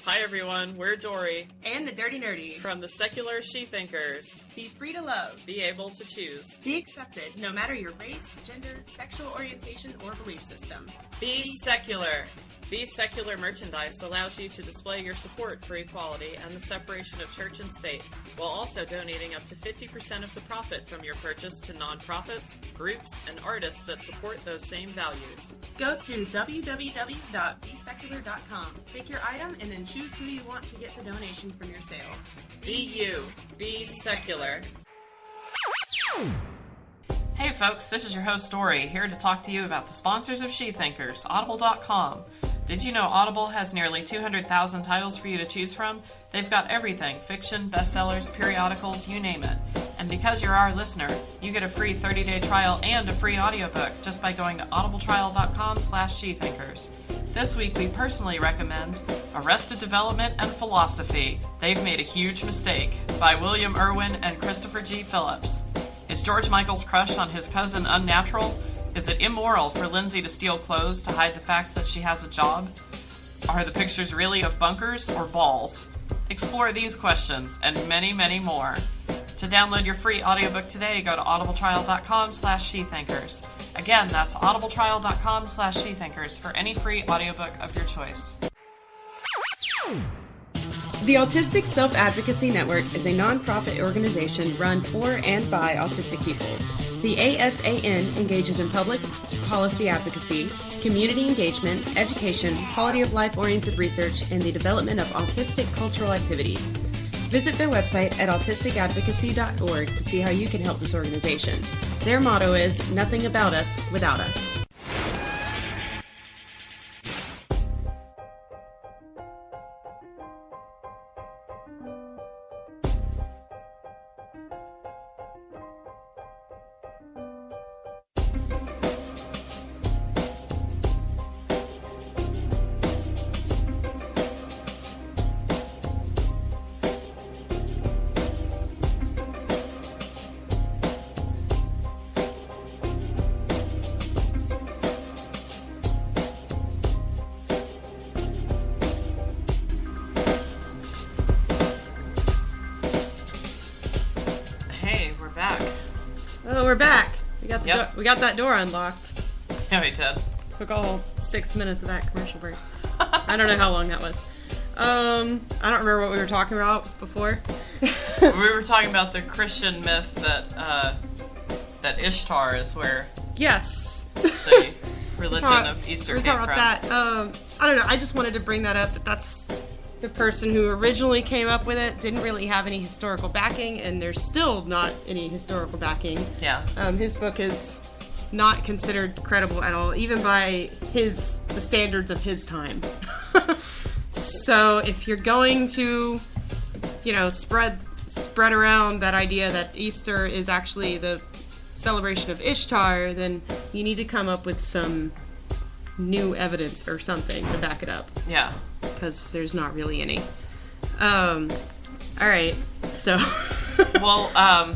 Speaker 15: Hi everyone, we're Dory.
Speaker 2: And the Dirty Nerdy.
Speaker 15: From the Secular Shethinkers.
Speaker 2: Be free to love.
Speaker 15: Be able to choose.
Speaker 2: Be accepted, no matter your race, gender, sexual orientation, or belief system.
Speaker 15: Be secular. Be Secular merchandise allows you to display your support for equality and the separation of church and state, while also donating up to 50% of the profit from your purchase to nonprofits, groups, and artists that support those same values.
Speaker 2: Go to www.besecular.com, pick your item, and then choose who you want to get the donation from your sale.
Speaker 15: Be you. Be secular. Hey folks, this is your host Dory, here to talk to you about the sponsors of Shethinkers, Audible.com. Did you know Audible has nearly 200,000 titles for you to choose from? They've got everything, fiction, bestsellers, periodicals, you name it. And because you're our listener, you get a free 30-day trial and a free audiobook just by going to audibletrial.com/Shethinkers. This week we personally recommend Arrested Development and Philosophy, They've Made a Huge Mistake, by William Irwin and Christopher G. Phillips. Is George Michael's crush on his cousin unnatural? Is it immoral for Lindsay to steal clothes to hide the fact that she has a job? Are the pictures really of bunkers or balls? Explore these questions and many, many more. To download your free audiobook today, go to audibletrial.com/Shethinkers. Again, that's audibletrial.com/Shethinkers for any free audiobook of your choice.
Speaker 2: The Autistic Self-Advocacy Network is a non-profit organization run for and by autistic people. The ASAN engages in public policy advocacy, community engagement, education, quality of life-oriented research, and the development of autistic cultural activities. Visit their website at autisticadvocacy.org to see how you can help this organization. Their motto is, "Nothing about us without us." We're back. We got the we got that door unlocked.
Speaker 15: Yeah, we did.
Speaker 2: Took all 6 minutes of that commercial break. I don't know how long that was. I don't remember what we were talking about before.
Speaker 15: We were talking about the Christian myth that that Ishtar is where.
Speaker 2: Yes.
Speaker 15: The religion of Easter came from.
Speaker 2: We're talking about that. I don't know. I just wanted to bring that up. That's the person who originally came up with it didn't really have any historical backing, and there's still not any historical backing.
Speaker 15: Yeah.
Speaker 2: His book is not considered credible at all, even by the standards of his time. So if you're going to, spread around that idea that Easter is actually the celebration of Ishtar, then you need to come up with some new evidence or something to back it up.
Speaker 15: Yeah.
Speaker 2: Because there's not really any. Alright, so...
Speaker 15: Well, I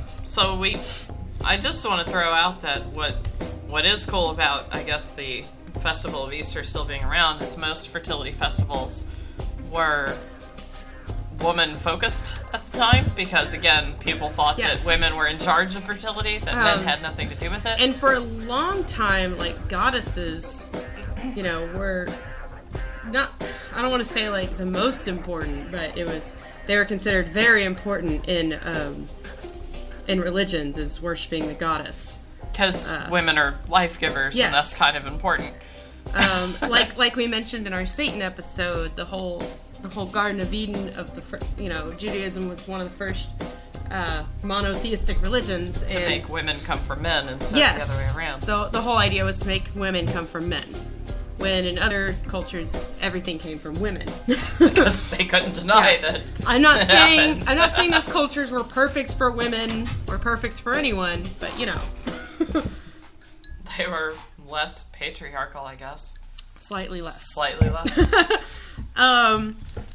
Speaker 15: just want to throw out that what is cool about, I guess, the Festival of Easter still being around is most fertility festivals were woman-focused at the time, because, again, people thought that women were in charge of fertility, that men had nothing to do with it.
Speaker 2: And for a long time, goddesses, were not, I don't want to say, the most important, but they were considered very important in religions as worshiping the goddess.
Speaker 15: Because women are life givers, and that's kind of important.
Speaker 2: Like we mentioned in our Satan episode, the whole Garden of Eden of Judaism was one of the first monotheistic religions.
Speaker 15: To make women come from men instead of the other way around.
Speaker 2: The whole idea was to make women come from men. When in other cultures, everything came from women.
Speaker 15: Because they couldn't deny that.
Speaker 2: I'm not saying those cultures were perfect for women or perfect for anyone, but
Speaker 15: they were less patriarchal, I guess.
Speaker 2: Slightly less.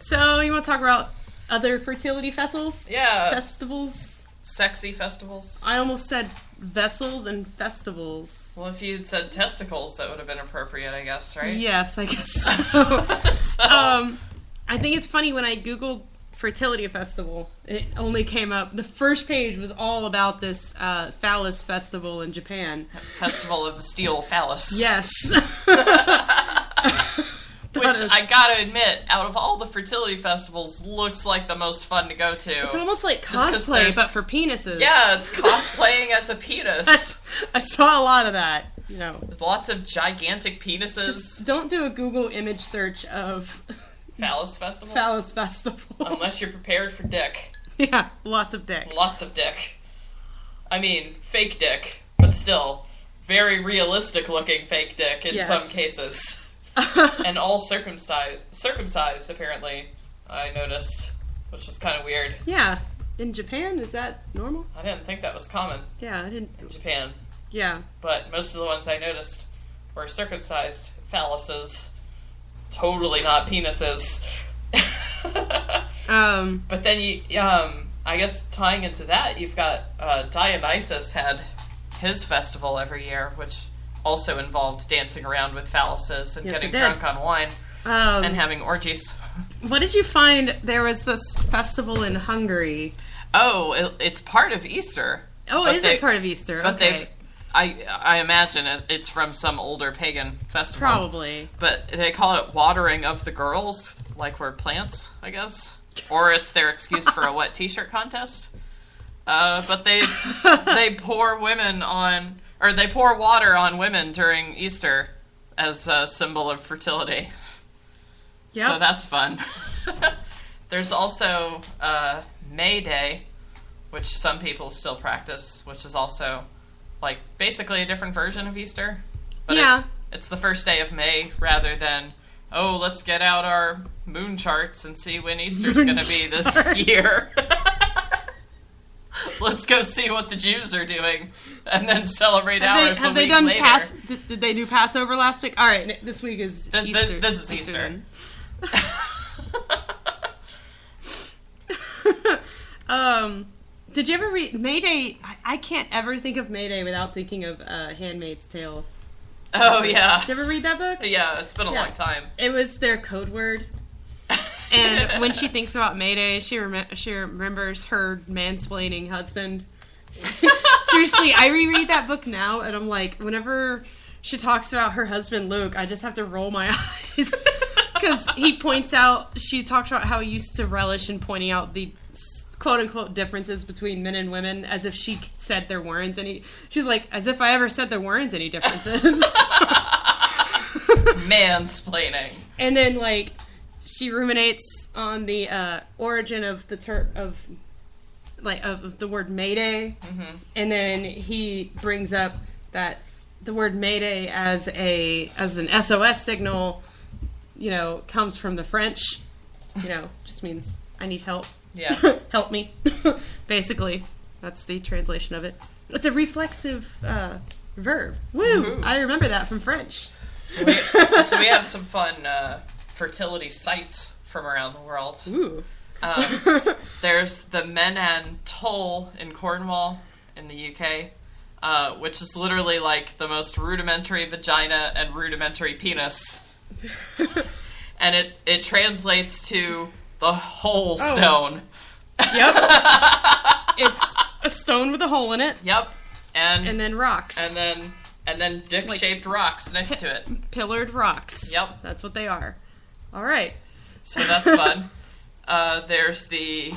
Speaker 15: So
Speaker 2: you want to talk about other fertility festivals?
Speaker 15: Yeah.
Speaker 2: Festivals?
Speaker 15: Sexy festivals?
Speaker 2: I almost said vessels and festivals.
Speaker 15: Well, if you'd said testicles, that would have been appropriate, I guess, right?
Speaker 2: Yes, I guess so. I think it's funny when I Googled fertility festival, it only came up, the first page was all about this phallus festival in Japan.
Speaker 15: Festival of the Steel Phallus.
Speaker 2: Yes.
Speaker 15: Which, I gotta admit, out of all the fertility festivals, looks like the most fun to go to.
Speaker 2: It's almost like cosplay, but for penises.
Speaker 15: Yeah, it's cosplaying as a penis.
Speaker 2: I saw a lot of that,
Speaker 15: With lots of gigantic penises.
Speaker 2: Just don't do a Google image search of...
Speaker 15: Phallus festival?
Speaker 2: Phallus festival.
Speaker 15: Unless you're prepared for dick.
Speaker 2: Yeah, lots of dick.
Speaker 15: Lots of dick. I mean, fake dick, but still, very realistic looking fake dick in some cases. And all circumcised, apparently, I noticed, which was kind of weird.
Speaker 2: Yeah. In Japan, is that normal?
Speaker 15: I didn't think that was common.
Speaker 2: Yeah, I didn't.
Speaker 15: In Japan.
Speaker 2: Yeah.
Speaker 15: But most of the ones I noticed were circumcised phalluses. Totally not penises. But then I guess tying into that, you've got Dionysus had his festival every year, which also involved dancing around with phalluses and getting drunk on wine and having orgies.
Speaker 2: What did you find? There was this festival in Hungary.
Speaker 15: Oh, it's part of Easter.
Speaker 2: Oh, is it part of Easter?
Speaker 15: But
Speaker 2: okay.
Speaker 15: I imagine it's from some older pagan festival.
Speaker 2: Probably.
Speaker 15: But they call it watering of the girls, like we're plants, I guess. Or it's their excuse for a wet t-shirt contest. But they pour water on women during Easter as a symbol of fertility. Yep. So that's fun. There's also May Day, which some people still practice, which is also like basically a different version of Easter. But it's the first day of May rather than, oh, let's get out our moon charts and see when Easter's going to be this year. Let's go see what the Jews are doing and then celebrate ours a week later.
Speaker 2: Did they do Passover last week? All right, this week is Easter.
Speaker 15: This is Easter.
Speaker 2: Did you ever read May Day? I can't ever think of May Day without thinking of Handmaid's Tale.
Speaker 15: Oh, yeah.
Speaker 2: Did you ever read that book?
Speaker 15: Yeah, it's been a long time.
Speaker 2: It was their code word. And when she thinks about May Day, she remembers her mansplaining husband. Seriously, I reread that book now, and I'm like, whenever she talks about her husband, Luke, I just have to roll my eyes. Because she talked about how he used to relish in pointing out the quote-unquote differences between men and women, as if she said there weren't any. She's like, as if I ever said there weren't any differences.
Speaker 15: Mansplaining.
Speaker 2: And then, like, she ruminates on the origin of the of the word Mayday, and then he brings up that the word Mayday as an SOS signal, comes from the French. Just means I need help.
Speaker 15: Yeah.
Speaker 2: Help me. Basically, that's the translation of it. It's a reflexive verb. Woo! I remember that from French.
Speaker 15: So we have some fun fertility sites from around the world.
Speaker 2: Ooh.
Speaker 15: There's the Mennan Toll in Cornwall in the UK, which is literally like the most rudimentary vagina and rudimentary penis. And it translates to the whole stone.
Speaker 2: Yep. It's a stone with a hole in it.
Speaker 15: Yep. And
Speaker 2: then rocks.
Speaker 15: And then dick-shaped rocks next to it.
Speaker 2: Pillared rocks.
Speaker 15: Yep.
Speaker 2: That's what they are. All right.
Speaker 15: So that's fun. There's the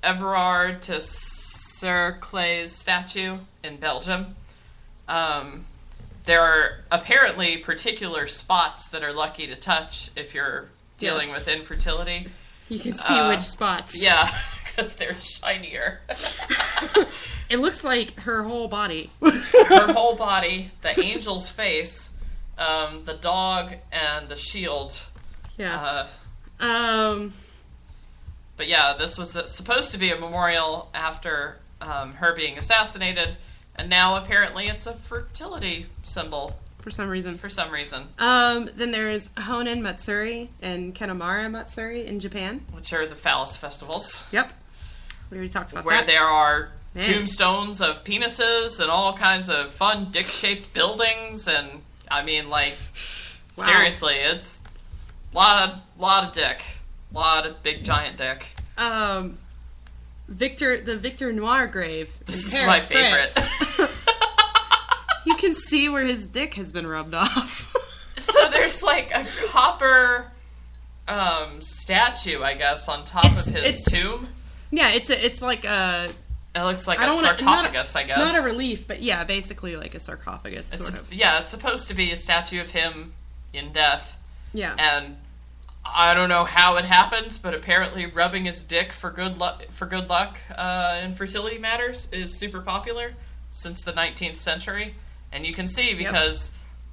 Speaker 15: Everard de Cercles statue in Belgium. There are apparently particular spots that are lucky to touch if you're dealing with infertility.
Speaker 2: You can see which spots.
Speaker 15: Yeah, because they're shinier.
Speaker 2: It looks like her whole body.
Speaker 15: Her whole body, the angel's face, the dog, and the shield.
Speaker 2: Yeah.
Speaker 15: But yeah, this was supposed to be a memorial after her being assassinated, and now apparently it's a fertility symbol.
Speaker 2: For some reason. Then there's Honen Matsuri and Kanamara Matsuri in Japan.
Speaker 15: Which are the phallus festivals.
Speaker 2: Yep. We already talked about
Speaker 15: where
Speaker 2: that.
Speaker 15: Where there are tombstones of penises and all kinds of fun dick-shaped buildings, and I mean, like, seriously, Lot of dick. Lot of big giant dick.
Speaker 2: The Victor Noir grave.
Speaker 15: This is my favorite.
Speaker 2: You can see where his dick has been rubbed off.
Speaker 15: So there's like a copper statue, I guess, on top of his tomb.
Speaker 2: Yeah, it's like a...
Speaker 15: It looks like a sarcophagus, I guess.
Speaker 2: Not a relief, but yeah, basically like a sarcophagus, sort of.
Speaker 15: Yeah, it's supposed to be a statue of him in death.
Speaker 2: Yeah.
Speaker 15: And I don't know how it happens, but apparently rubbing his dick for good luck in fertility matters is super popular since the 19th century. And you can see because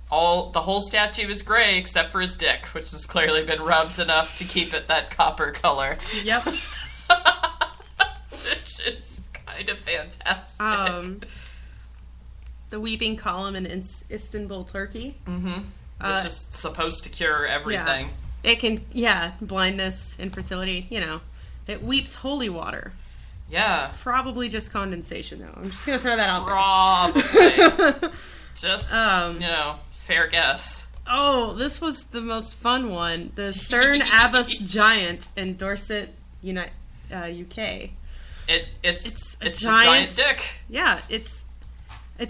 Speaker 15: the whole statue is gray except for his dick, which has clearly been rubbed enough to keep it that copper color.
Speaker 2: Yep.
Speaker 15: Which is kind of fantastic.
Speaker 2: The weeping column in Istanbul, Turkey.
Speaker 15: Mm-hmm. Which is supposed to cure everything.
Speaker 2: Yeah. It can, blindness, infertility, It weeps holy water.
Speaker 15: Yeah.
Speaker 2: Probably just condensation, though. I'm just going to throw that out
Speaker 15: there. Probably. Just, fair guess.
Speaker 2: Oh, this was the most fun one. The Cern Abbas Giant in Dorset, UK.
Speaker 15: It's a giant dick.
Speaker 2: Yeah, it's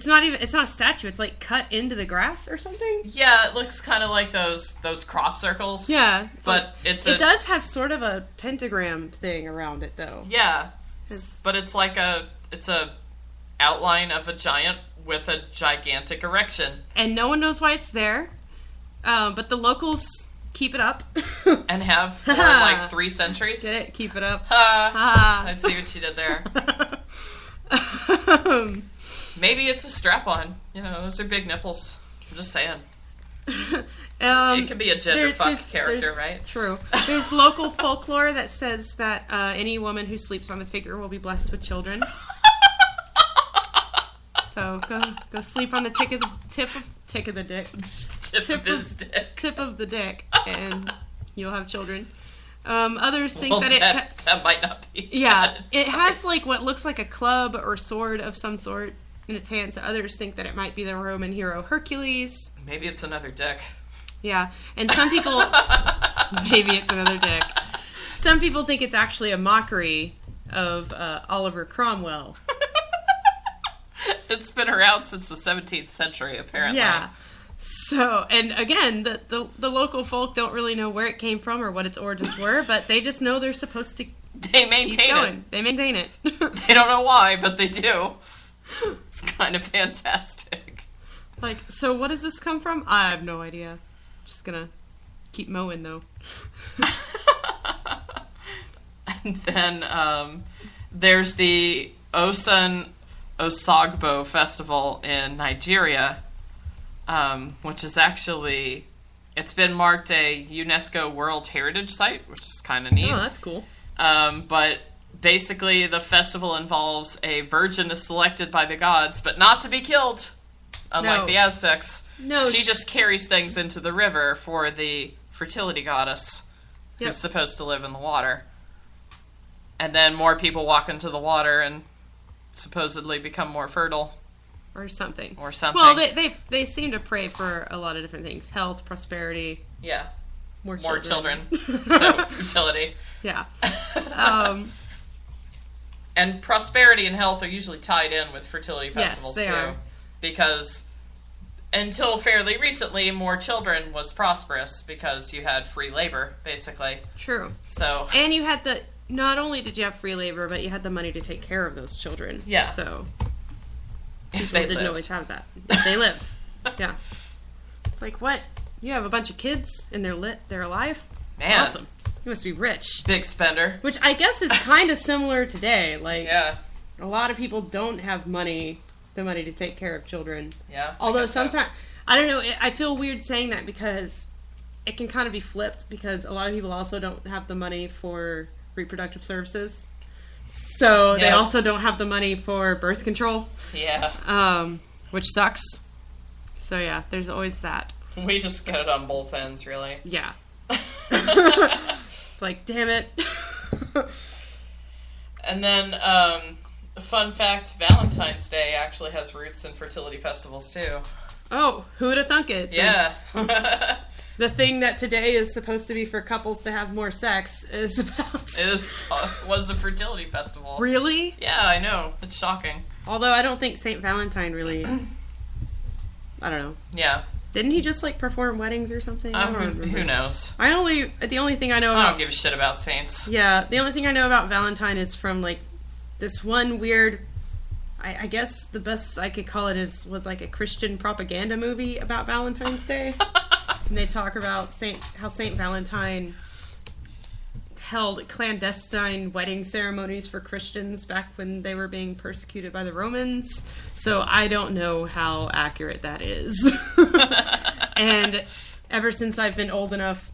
Speaker 2: not a statue. It's like cut into the grass or something.
Speaker 15: Yeah, it looks kind of like those crop circles.
Speaker 2: Yeah,
Speaker 15: but
Speaker 2: it does have sort of a pentagram thing around it, though.
Speaker 15: Yeah, but it's like it's a outline of a giant with a gigantic erection,
Speaker 2: and no one knows why it's there. But the locals keep it up
Speaker 15: and have for like 3 centuries.
Speaker 2: Get it? Keep it up.
Speaker 15: I see what you did there. Maybe it's a strap-on. Those are big nipples. I'm just saying. It could be a gender-fucked character, right?
Speaker 2: True. There's local folklore that says that any woman who sleeps on the figure will be blessed with children. So go sleep on the tip of the dick. Tip of the dick, and you'll have children. Others think
Speaker 15: that might not be.
Speaker 2: Yeah, it has like what looks like a club or sword of some sort in its hands. Others think that it might be the Roman hero Hercules.
Speaker 15: Maybe it's another dick.
Speaker 2: Yeah, and some people... maybe it's another dick. Some people think it's actually a mockery of Oliver Cromwell.
Speaker 15: It's been around since the 17th century, apparently.
Speaker 2: Yeah. So, and again, the local folk don't really know where it came from or what its origins were, but they just know they're supposed to
Speaker 15: They maintain it.
Speaker 2: They maintain it.
Speaker 15: They don't know why, but they do. It's kind of fantastic.
Speaker 2: Like, so what does this come from? I have no idea. Just gonna keep mowing, though.
Speaker 15: And then there's the Osun Osogbo Festival in Nigeria, which is actually, it's been marked a UNESCO World Heritage Site, which is kind of neat.
Speaker 2: Oh, that's cool.
Speaker 15: But basically the festival involves a virgin is selected by the gods, but not to be killed, unlike the Aztecs.
Speaker 2: No,
Speaker 15: she just carries things into the river for the fertility goddess, who's supposed to live in the water. And then more people walk into the water and supposedly become more fertile.
Speaker 2: Or something.
Speaker 15: Well,
Speaker 2: they seem to pray for a lot of different things. Health, prosperity.
Speaker 15: Yeah.
Speaker 2: More
Speaker 15: children. So, fertility.
Speaker 2: Yeah.
Speaker 15: And prosperity and health are usually tied in with fertility festivals,
Speaker 2: yes, they
Speaker 15: too.
Speaker 2: are.
Speaker 15: Because until fairly recently, more children was prosperous because you had free labor, basically.
Speaker 2: True.
Speaker 15: So.
Speaker 2: And you had not only did you have free labor, but you had the money to take care of those children.
Speaker 15: Yeah.
Speaker 2: So
Speaker 15: if they
Speaker 2: didn't
Speaker 15: lived.
Speaker 2: always have that. If they lived. Yeah. It's like, what? You have a bunch of kids and they're alive?
Speaker 15: Man.
Speaker 2: Awesome. You must be rich.
Speaker 15: Big spender.
Speaker 2: Which I guess is kind of similar today. Like,
Speaker 15: yeah.
Speaker 2: A lot of people don't have the money to take care of children.
Speaker 15: Yeah.
Speaker 2: Although sometimes, I don't know, I feel weird saying that because it can kind of be flipped because a lot of people also don't have the money for reproductive services. So they also don't have the money for birth control.
Speaker 15: Yeah.
Speaker 2: Which sucks. So yeah, there's always that.
Speaker 15: We just get it on both ends, really.
Speaker 2: Yeah. It's like, damn it.
Speaker 15: And then, fun fact, Valentine's Day actually has roots in fertility festivals, too.
Speaker 2: Oh, who would have thunk it?
Speaker 15: Yeah.
Speaker 2: the thing that today is supposed to be for couples to have more sex is about...
Speaker 15: was a fertility festival.
Speaker 2: Really?
Speaker 15: Yeah, I know. It's shocking.
Speaker 2: Although I don't think St. Valentine really... I don't know.
Speaker 15: Yeah.
Speaker 2: Didn't he just, like, perform weddings or something? I don't remember.
Speaker 15: Who knows?
Speaker 2: The only thing I know about...
Speaker 15: I don't give a shit about saints.
Speaker 2: Yeah, the only thing I know about Valentine is from, like, this one weird... I guess the best I could call it was like a Christian propaganda movie about Valentine's Day. And they talk about how St. Valentine held clandestine wedding ceremonies for Christians back when they were being persecuted by the Romans. So I don't know how accurate that is. And ever since I've been old enough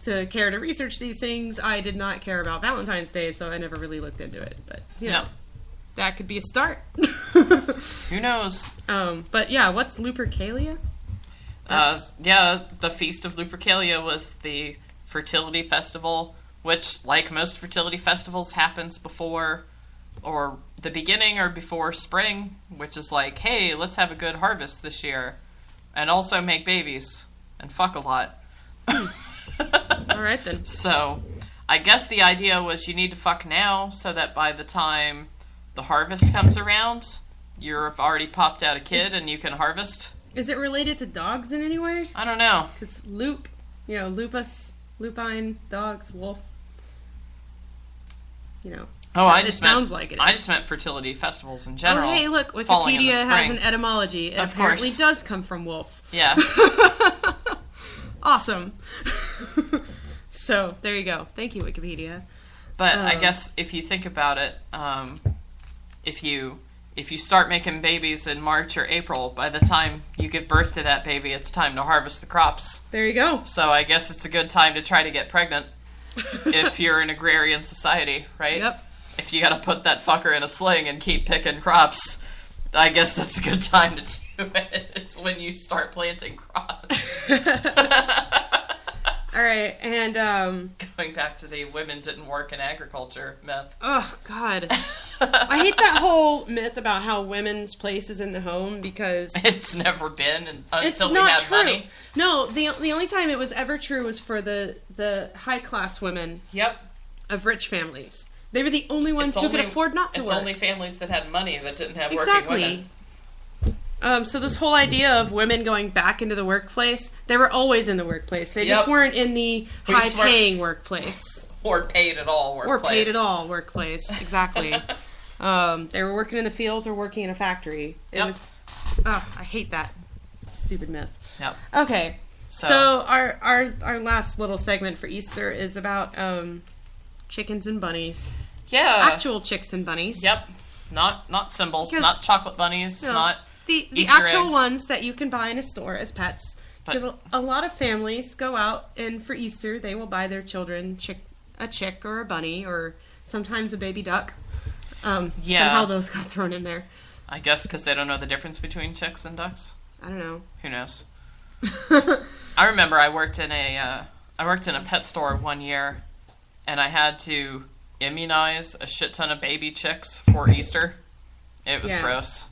Speaker 2: to care to research these things, I did not care about Valentine's Day, so I never really looked into it. But, you know, that could be a start.
Speaker 15: Who knows?
Speaker 2: But yeah, what's Lupercalia?
Speaker 15: The Feast of Lupercalia was the fertility festival, which, like most fertility festivals, happens before or the beginning or before spring, which is like, hey, let's have a good harvest this year. And also make babies. And fuck a lot.
Speaker 2: Alright then.
Speaker 15: So, I guess the idea was you need to fuck now so that by the time the harvest comes around, you've already popped out a kid and you can harvest.
Speaker 2: Is it related to dogs in any way?
Speaker 15: I don't know.
Speaker 2: Because lupus, lupine, dogs, wolf. You know.
Speaker 15: Oh,
Speaker 2: sounds like it is.
Speaker 15: I just meant fertility festivals in general.
Speaker 2: Oh, hey, look, Wikipedia has an etymology. It apparently does come from wolf.
Speaker 15: Yeah.
Speaker 2: Awesome. So, there you go. Thank you, Wikipedia.
Speaker 15: But I guess if you think about it, if you start making babies in March or April, by the time you give birth to that baby, it's time to harvest the crops.
Speaker 2: There you go.
Speaker 15: So I guess it's a good time to try to get pregnant if you're an agrarian society, right?
Speaker 2: Yep.
Speaker 15: If you gotta put that fucker in a sling and keep picking crops, I guess that's a good time to do it. It's when you start planting crops.
Speaker 2: All right, and
Speaker 15: going back to the women didn't work in agriculture myth.
Speaker 2: Oh God, I hate that whole myth about how women's place is in the home because
Speaker 15: it's never been until
Speaker 2: we had money. No, the only time it was ever true was for the high class women.
Speaker 15: Yep.
Speaker 2: Of rich families. They were the only ones who could afford not to work.
Speaker 15: It's only families that had money that didn't have working women.
Speaker 2: So this whole idea of women going back into the workplace, they were always in the workplace. They just weren't in the high-paying workplace.
Speaker 15: Or paid at all workplace. Exactly.
Speaker 2: They were working in the fields or working in a factory. I hate that stupid myth.
Speaker 15: Yep.
Speaker 2: Okay. So our last little segment for Easter is about chickens and bunnies.
Speaker 15: Yeah.
Speaker 2: Actual chicks and bunnies.
Speaker 15: Yep. Not symbols, not chocolate bunnies, not
Speaker 2: the
Speaker 15: Easter
Speaker 2: actual
Speaker 15: eggs.
Speaker 2: Ones that you can buy in a store as pets. Because a lot of families go out and for Easter they will buy their children a chick or a bunny or sometimes a baby duck. Somehow those got thrown in there.
Speaker 15: I guess because they don't know the difference between chicks and ducks.
Speaker 2: I don't know.
Speaker 15: Who knows? I remember I worked in a pet store one year, and I had to immunize a shit ton of baby chicks for Easter. It was gross.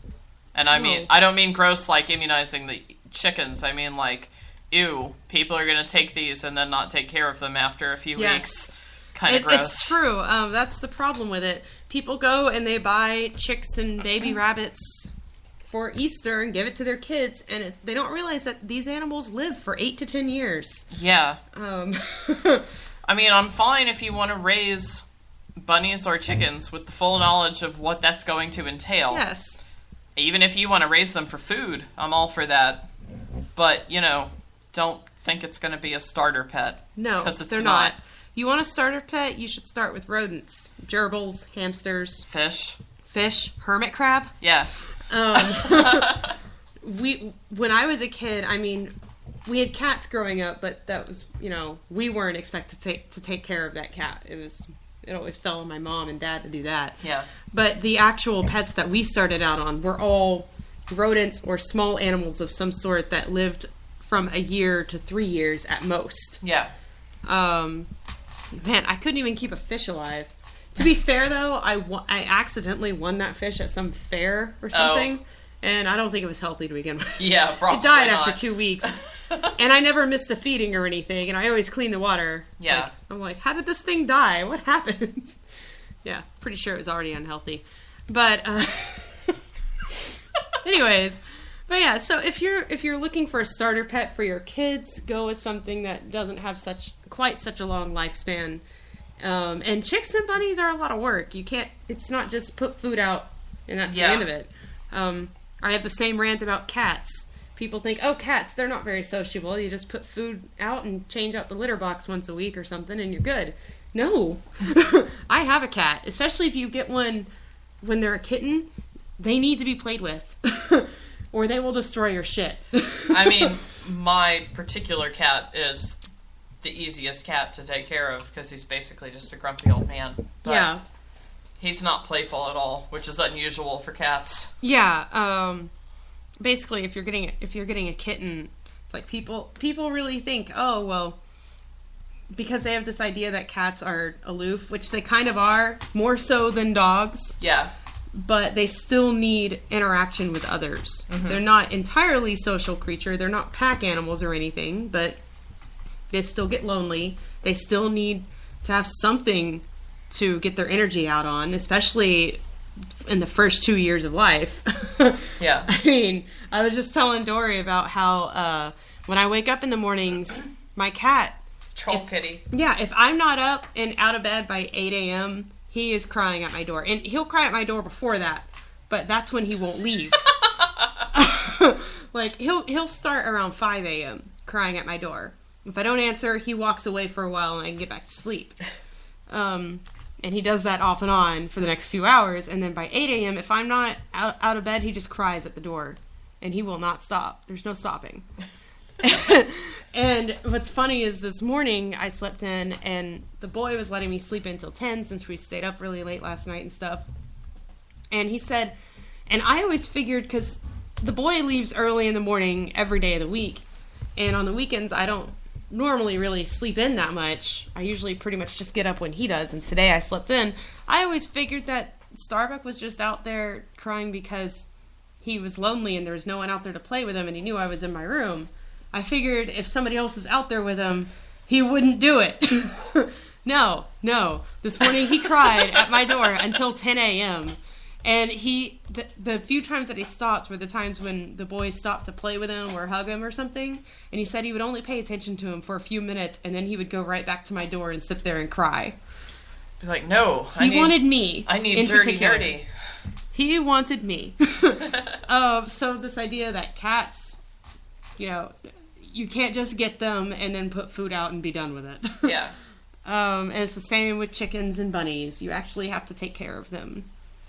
Speaker 15: And I don't mean gross like immunizing the chickens. I mean like, ew, people are going to take these and then not take care of them after a few weeks. Kind of gross.
Speaker 2: It's true. That's the problem with it. People go and they buy chicks and baby rabbits for Easter and give it to their kids, and they don't realize that these animals live for 8 to 10 years.
Speaker 15: Yeah. I mean, I'm fine if you want to raise bunnies or chickens with the full knowledge of what that's going to entail.
Speaker 2: Yes.
Speaker 15: Even if you want to raise them for food, I'm all for that. But, don't think it's going to be a starter pet.
Speaker 2: No,
Speaker 15: because
Speaker 2: they're not. You want a starter pet, you should start with rodents. Gerbils, hamsters. Fish, hermit crab.
Speaker 15: Yeah.
Speaker 2: When I was a kid, I mean, we had cats growing up, but that was, we weren't expected to take care of that cat. It always fell on my mom and dad to do that.
Speaker 15: Yeah.
Speaker 2: But the actual pets that we started out on were all rodents or small animals of some sort that lived from a year to 3 years at most.
Speaker 15: Yeah.
Speaker 2: Man, I couldn't even keep a fish alive. To be fair, though, I accidentally won that fish at some fair or something, and I don't think it was healthy to begin with.
Speaker 15: Yeah, probably
Speaker 2: It died
Speaker 15: not.
Speaker 2: after 2 weeks. And I never missed a feeding or anything, and I always clean the water.
Speaker 15: Yeah.
Speaker 2: Like, I'm like, how did this thing die? What happened? Yeah, pretty sure it was already unhealthy. But, anyways, but yeah, so if you're looking for a starter pet for your kids, go with something that doesn't have quite such a long lifespan. And chicks and bunnies are a lot of work. It's not just put food out and that's the end of it. I have the same rant about cats. People think, oh, cats, they're not very sociable. You just put food out and change out the litter box once a week or something and you're good. No. I have a cat, especially if you get one when they're a kitten. They need to be played with or they will destroy your shit.
Speaker 15: I mean, my particular cat is the easiest cat to take care of because he's basically just a grumpy old man. But
Speaker 2: yeah.
Speaker 15: He's not playful at all, which is unusual for cats.
Speaker 2: Yeah. Basically, if you're getting a kitten, it's like people really think, oh, well, because they have this idea that cats are aloof, which they kind of are, more so than dogs.
Speaker 15: Yeah.
Speaker 2: But they still need interaction with others. Mm-hmm. They're not entirely social creature. They're not pack animals or anything, but they still get lonely. They still need to have something to get their energy out on, especially in the first 2 years of life.
Speaker 15: Yeah.
Speaker 2: I mean, I was just telling Dory about how when I wake up in the mornings, my cat...
Speaker 15: Kitty.
Speaker 2: Yeah, if I'm not up and out of bed by 8 a.m., he is crying at my door. And he'll cry at my door before that, but that's when he won't leave. Like, he'll start around 5 a.m. crying at my door. If I don't answer, he walks away for a while and I can get back to sleep. And he does that off and on for the next few hours. And then by 8 a.m., if I'm not out of bed, he just cries at the door. And he will not stop. There's no stopping. And what's funny is this morning I slept in and the boy was letting me sleep until 10 since we stayed up really late last night and stuff. And he said, and I always figured, because the boy leaves early in the morning every day of the week. And on the weekends, I don't normally really sleep in that much. I usually pretty much just get up when he does. And today I slept in. I always figured that Starbuck was just out there crying because he was lonely and there was no one out there to play with him and he knew I was in my room. I figured if somebody else is out there with him, he wouldn't do it. No. This morning he cried at my door until 10 a.m. And the few times that he stopped were the times when the boys stopped to play with him or hug him or something. And he said he would only pay attention to him for a few minutes and then he would go right back to my door and sit there and cry.
Speaker 15: Be like, no.
Speaker 2: He wanted me.
Speaker 15: I need dirty.
Speaker 2: He wanted me. So this idea that cats, you can't just get them and then put food out and be done with it.
Speaker 15: Yeah.
Speaker 2: And it's the same with chickens and bunnies. You actually have to take care of them.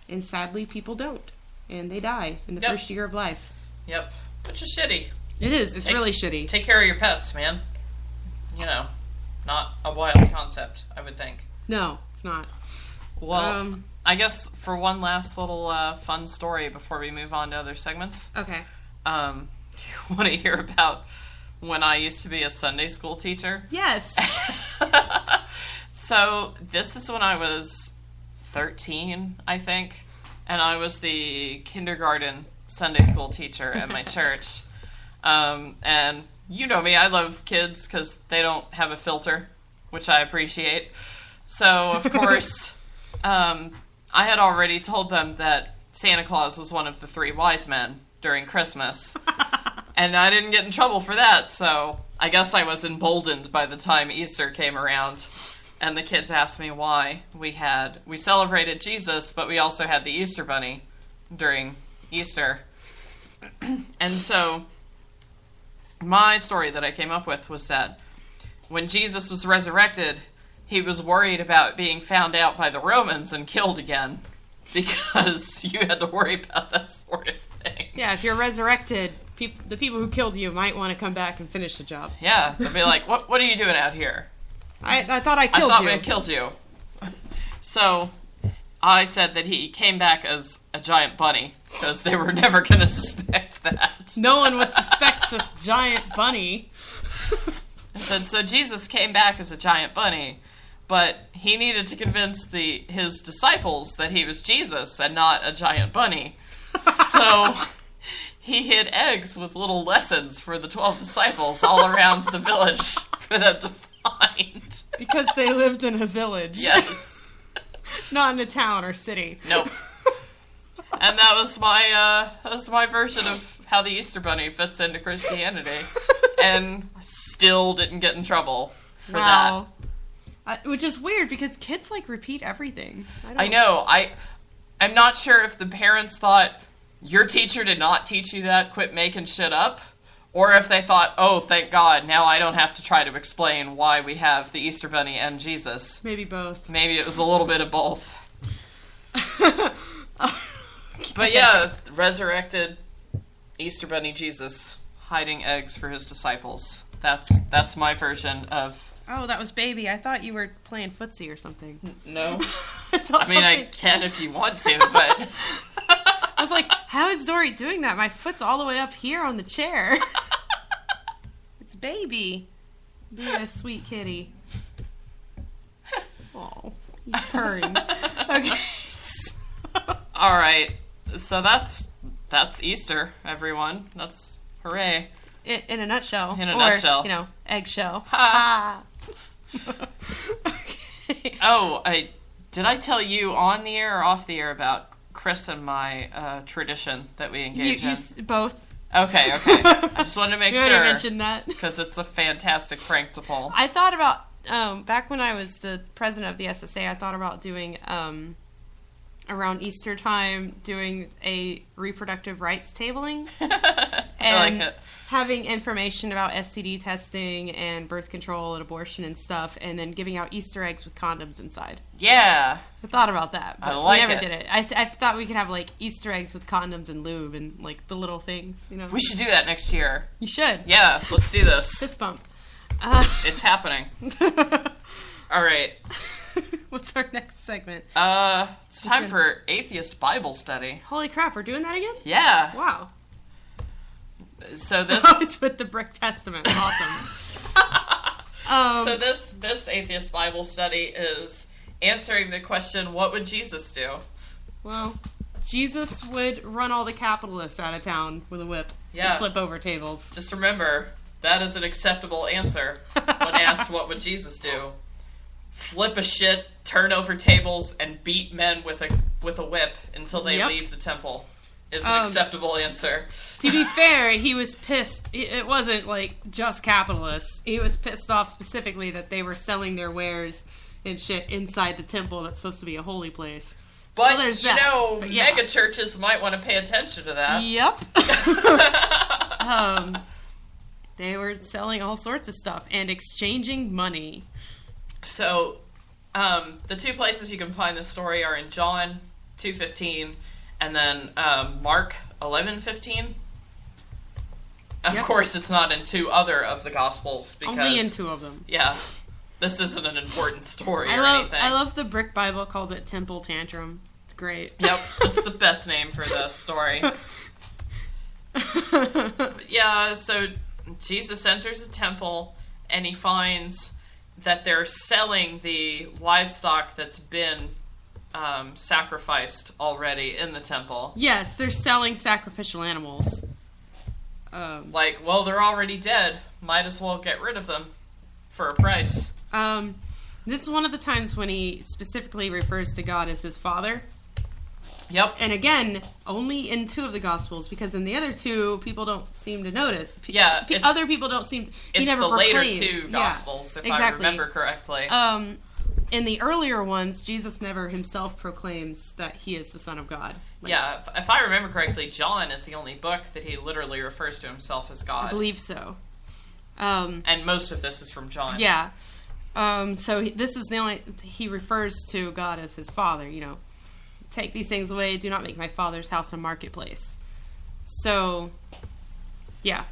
Speaker 2: And sadly, people don't. And they die in the first year of life.
Speaker 15: Yep. Which is shitty.
Speaker 2: It is. It's really shitty.
Speaker 15: Take care of your pets, man. Not a wild concept, I would think.
Speaker 2: No, it's not.
Speaker 15: Well, I guess for one last little fun story before we move on to other segments.
Speaker 2: Okay.
Speaker 15: You want to hear about when I used to be a Sunday school teacher?
Speaker 2: Yes.
Speaker 15: So this is when I was 13, I think, and I was the kindergarten Sunday school teacher at my church. And you know me, I love kids because they don't have a filter, which I appreciate. So, of course, I had already told them that Santa Claus was one of the 3 wise men during Christmas. And I didn't get in trouble for that, so I guess I was emboldened by the time Easter came around. And the kids asked me why. We celebrated Jesus, but we also had the Easter Bunny during Easter. And so my story that I came up with was that when Jesus was resurrected, he was worried about being found out by the Romans and killed again, because you had to worry about that sort of thing.
Speaker 2: Yeah, if you're resurrected, the people who killed you might want to come back and finish the job.
Speaker 15: Yeah, they'll be like, what are you doing out here?
Speaker 2: I thought I killed you.
Speaker 15: I thought we had killed you. So I said that he came back as a giant bunny, because they were never going to suspect that.
Speaker 2: No one would suspect this giant bunny.
Speaker 15: I said, so Jesus came back as a giant bunny, but he needed to convince his disciples that he was Jesus and not a giant bunny. So he hid eggs with little lessons for the 12 disciples all around the village for them to find.
Speaker 2: Because they lived in a village.
Speaker 15: Yes.
Speaker 2: Not in a town or city.
Speaker 15: Nope. And that was my version of how the Easter Bunny fits into Christianity. And I still didn't get in trouble for that.
Speaker 2: Which is weird because kids like repeat everything.
Speaker 15: I know. I'm not sure if the parents thought, your teacher did not teach you that, quit making shit up. Or if they thought, oh, thank God, now I don't have to try to explain why we have the Easter Bunny and Jesus.
Speaker 2: Maybe both.
Speaker 15: Maybe it was a little bit of both. But yeah, resurrected Easter Bunny Jesus hiding eggs for his disciples. That's my version of...
Speaker 2: Oh, that was baby. I thought you were playing footsie or something.
Speaker 15: No. I can if you want to, but...
Speaker 2: I was like, how is Dory doing that? My foot's all the way up here on the chair. It's baby. Being a sweet kitty. Oh, he's purring. Okay.
Speaker 15: All right. So that's Easter, everyone. That's hooray.
Speaker 2: In a nutshell.
Speaker 15: In a nutshell.
Speaker 2: Eggshell.
Speaker 15: Ha!
Speaker 2: Okay.
Speaker 15: Oh, did I tell you on the air or off the air about Chris and my tradition that we engage in?
Speaker 2: Both.
Speaker 15: Okay. I just wanted to make sure.
Speaker 2: You already mentioned that.
Speaker 15: Because it's a fantastic prank to pull.
Speaker 2: I thought about, back when I was the president of the SSA, I thought about doing, around Easter time, doing a reproductive rights tabling. And
Speaker 15: I like it.
Speaker 2: Having information about STD testing and birth control and abortion and stuff, and then giving out Easter eggs with condoms inside.
Speaker 15: Yeah.
Speaker 2: I thought about that, but
Speaker 15: I like
Speaker 2: we never
Speaker 15: it.
Speaker 2: did it. I thought we could have, like, Easter eggs with condoms and lube and, like, the little things,
Speaker 15: We should do that next year.
Speaker 2: You should.
Speaker 15: Yeah, let's do this.
Speaker 2: Fist bump.
Speaker 15: It's happening. All right.
Speaker 2: What's our next segment?
Speaker 15: It's time for Atheist Bible Study.
Speaker 2: Holy crap, we're doing that again?
Speaker 15: Yeah.
Speaker 2: Wow.
Speaker 15: So this...
Speaker 2: it's with the Brick Testament. Awesome.
Speaker 15: So this Atheist Bible Study is answering the question, what would Jesus do?
Speaker 2: Well, Jesus would run all the capitalists out of town with a whip.
Speaker 15: Yeah.
Speaker 2: And flip over tables.
Speaker 15: Just remember, that is an acceptable answer when asked what would Jesus do. Flip a shit, turn over tables, and beat men with a whip until they leave the temple is an acceptable answer.
Speaker 2: To be fair, he was pissed. It wasn't like just capitalists. He was pissed off specifically that they were selling their wares and shit inside the temple that's supposed to be a holy place.
Speaker 15: But,
Speaker 2: so there's that.
Speaker 15: Mega churches might want to pay attention to that.
Speaker 2: Yep. They were selling all sorts of stuff and exchanging money. So,
Speaker 15: the two places you can find this story are in John 2:15 and then Mark 11:15. Of course, it's not in two other of the Gospels because
Speaker 2: only in two of them.
Speaker 15: Yeah, this isn't an important story anything.
Speaker 2: I love the Brick Bible calls it Temple Tantrum. It's great.
Speaker 15: Yep, it's the best name for this story. Yeah, so Jesus enters the temple and he finds that they're selling the livestock that's been sacrificed already in the temple.
Speaker 2: Yes, they're selling sacrificial animals.
Speaker 15: They're already dead. Might as well get rid of them for a price.
Speaker 2: This is one of the times when he specifically refers to God as his Father.
Speaker 15: Yep.
Speaker 2: And again, only in two of the Gospels, because in the other two, people don't seem to notice. Other people don't seem...
Speaker 15: It's
Speaker 2: never
Speaker 15: the later
Speaker 2: proclaims.
Speaker 15: two Gospels, if I remember correctly.
Speaker 2: In the earlier ones, Jesus never himself proclaims that he is the Son of God.
Speaker 15: If I remember correctly, John is the only book that he literally refers to himself as God.
Speaker 2: I believe so.
Speaker 15: And most of this is from John.
Speaker 2: Yeah. So this is the only... He refers to God as his Father, Take these things away. Do not make my Father's house a marketplace. So, yeah.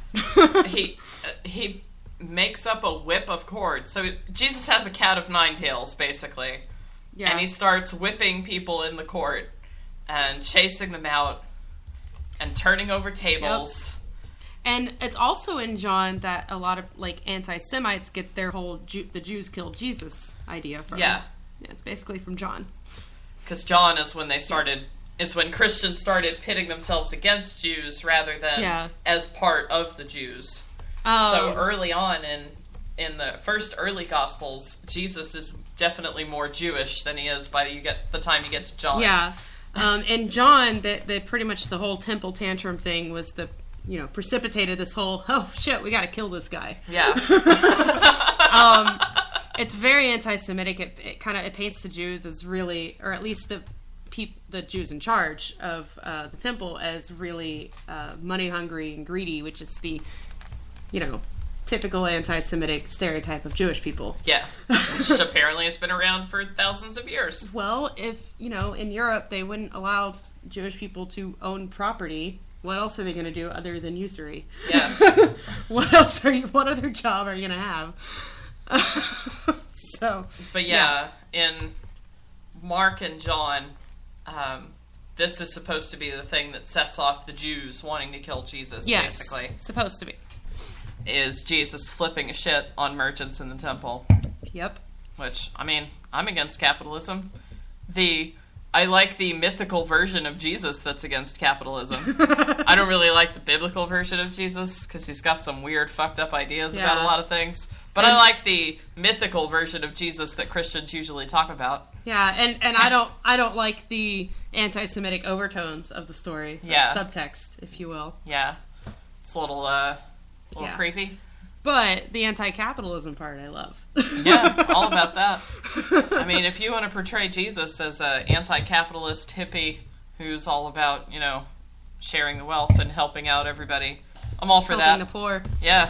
Speaker 15: He makes up a whip of cord. So Jesus has a cat of nine tails, basically. Yeah. And he starts whipping people in the court and chasing them out and turning over tables.
Speaker 2: Yep. And it's also in John that a lot of anti-Semites get their whole the Jews killed Jesus idea from. Yeah. It's basically from John.
Speaker 15: Because John is when they started is when Christians started pitting themselves against Jews rather than as part of the Jews. So early on in the first early Gospels, Jesus is definitely more Jewish than he is by the time you get to John.
Speaker 2: Yeah. And John, the pretty much the whole temple tantrum thing was precipitated this whole, oh shit, we got to kill this guy.
Speaker 15: Yeah.
Speaker 2: It's very anti-Semitic. It paints the Jews as really, or at least the Jews in charge of the temple as really money hungry and greedy, which is the typical anti-Semitic stereotype of Jewish people.
Speaker 15: Yeah, which apparently has been around for thousands of years.
Speaker 2: Well, if, in Europe they wouldn't allow Jewish people to own property, what else are they going to do other than usury? Yeah. What other job are you going to have?
Speaker 15: But in Mark and John, this is supposed to be the thing that sets off the Jews wanting to kill Jesus, basically.
Speaker 2: Supposed to be.
Speaker 15: Is Jesus flipping a shit on merchants in the temple.
Speaker 2: Yep.
Speaker 15: Which, I'm against capitalism. I like the mythical version of Jesus that's against capitalism. I don't really like the biblical version of Jesus, because he's got some weird, fucked up ideas about a lot of things. But I like the mythical version of Jesus that Christians usually talk about.
Speaker 2: Yeah, and I don't like the anti-Semitic overtones of the story.
Speaker 15: Yeah.
Speaker 2: Subtext, if you will.
Speaker 15: Yeah. It's a little creepy.
Speaker 2: But the anti-capitalism part I love.
Speaker 15: Yeah, all about that. If you want to portray Jesus as an anti-capitalist hippie who's all about, sharing the wealth and helping out everybody, I'm all for that.
Speaker 2: Helping the poor.
Speaker 15: Yeah.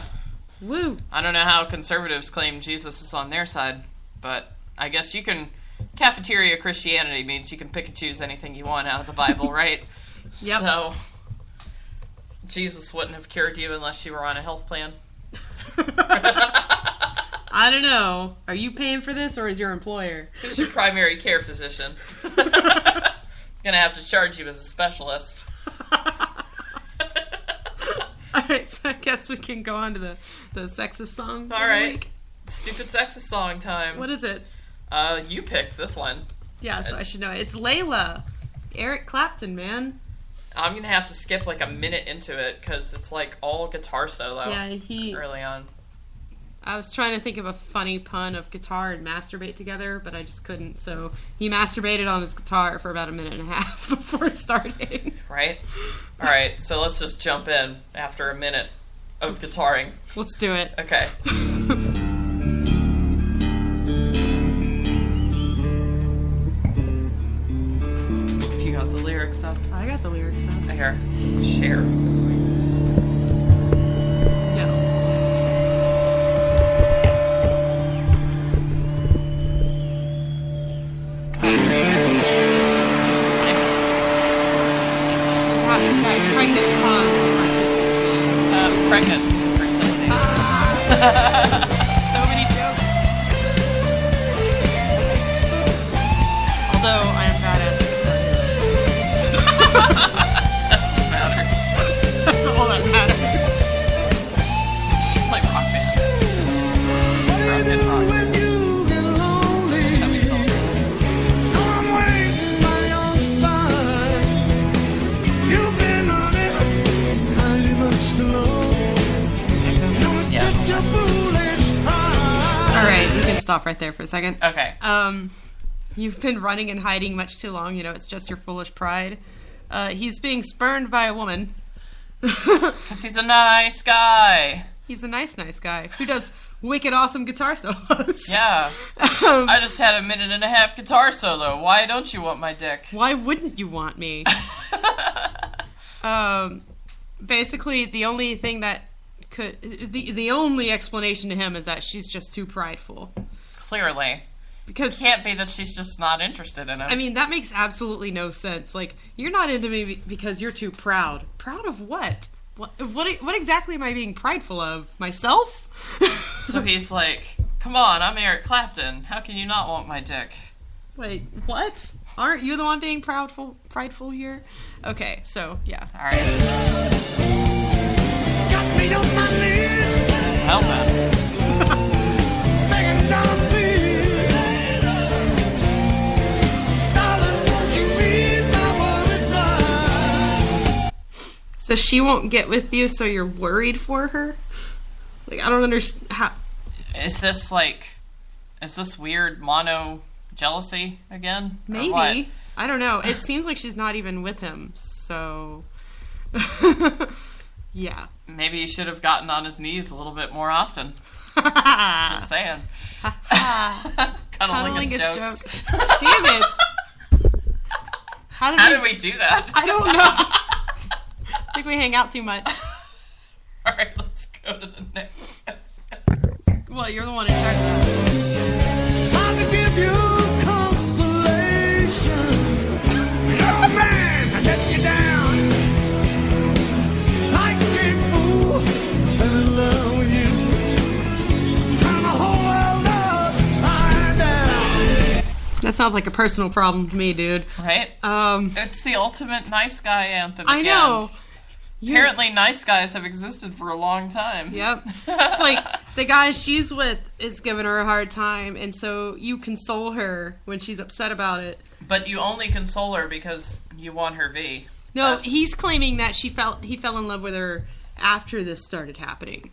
Speaker 2: Woo.
Speaker 15: I don't know how conservatives claim Jesus is on their side, but I guess you can... Cafeteria Christianity means you can pick and choose anything you want out of the Bible, right?
Speaker 2: Yep.
Speaker 15: So, Jesus wouldn't have cured you unless you were on a health plan.
Speaker 2: I don't know. Are you paying for this, or is your employer?
Speaker 15: Who's your primary care physician? Gonna have to charge you as a specialist.
Speaker 2: Alright, so I guess we can go on to the sexist song.
Speaker 15: Alright. Stupid sexist song time.
Speaker 2: What is it?
Speaker 15: You picked this one.
Speaker 2: Yeah, so I should know it. It's Layla. Eric Clapton, man.
Speaker 15: I'm gonna have to skip like a minute into it because it's like all guitar solo.
Speaker 2: Yeah,
Speaker 15: early on.
Speaker 2: I was trying to think of a funny pun of guitar and masturbate together, but I just couldn't. So he masturbated on his guitar for about a minute and a half before starting.
Speaker 15: Right. All right. So let's just jump in after a minute of guitaring.
Speaker 2: Let's do it.
Speaker 15: Okay. Got the lyrics up.
Speaker 2: I got the lyrics up.
Speaker 15: Here, share.
Speaker 2: Yeah. Pregnant pause was not
Speaker 15: pregnant fertility.
Speaker 2: So many jokes. Although I am badass.
Speaker 15: That's what matters.
Speaker 2: That's all that matters.
Speaker 15: You should play rock band. Rock and rock.
Speaker 2: Alright, you can stop right there for a second.
Speaker 15: Okay.
Speaker 2: You've been running and hiding much too long. It's just your foolish pride. He's being spurned by a woman.
Speaker 15: Because he's a nice guy.
Speaker 2: He's a nice guy who does wicked awesome guitar solos.
Speaker 15: Yeah. I just had a minute and a half guitar solo. Why don't you want my dick?
Speaker 2: Why wouldn't you want me? Basically, the only thing that the only explanation to him is that she's just too prideful.
Speaker 15: Clearly. Because it can't be that she's just not interested in him.
Speaker 2: That makes absolutely no sense. Like, you're not into me because you're too proud. Proud of what? What exactly am I being prideful of? Myself?
Speaker 15: So he's like, come on, I'm Eric Clapton. How can you not want my dick?
Speaker 2: Wait, what? Aren't you the one being prideful here? Okay, so, yeah.
Speaker 15: Alright. Got me on my knees. Hell, man.
Speaker 2: So she won't get with you, so you're worried for her? Like, I don't understand how...
Speaker 15: Is this weird mono jealousy again?
Speaker 2: Maybe. I don't know. It seems like she's not even with him, so... Yeah.
Speaker 15: Maybe he should have gotten on his knees a little bit more often. Just saying. Cuddling his jokes.
Speaker 2: Damn it.
Speaker 15: How did we do that?
Speaker 2: I don't know. I think we hang out too much.
Speaker 15: Alright, let's go to the next.
Speaker 2: Well, you're the one in charge of that.
Speaker 1: Time to give you consolation. You're a man, I let you down. Like a fool, fell in love with you. Turn the whole world upside down.
Speaker 2: That sounds like a personal problem to me, dude.
Speaker 15: Right? It's the ultimate nice guy anthem
Speaker 2: I
Speaker 15: again.
Speaker 2: know.
Speaker 15: Apparently nice guys have existed for a long time.
Speaker 2: Yep. It's like the guy she's with is giving her a hard time, and so you console her when she's upset about it.
Speaker 15: But you only console her because you want her V.
Speaker 2: No, he's claiming that he fell in love with her after this started happening.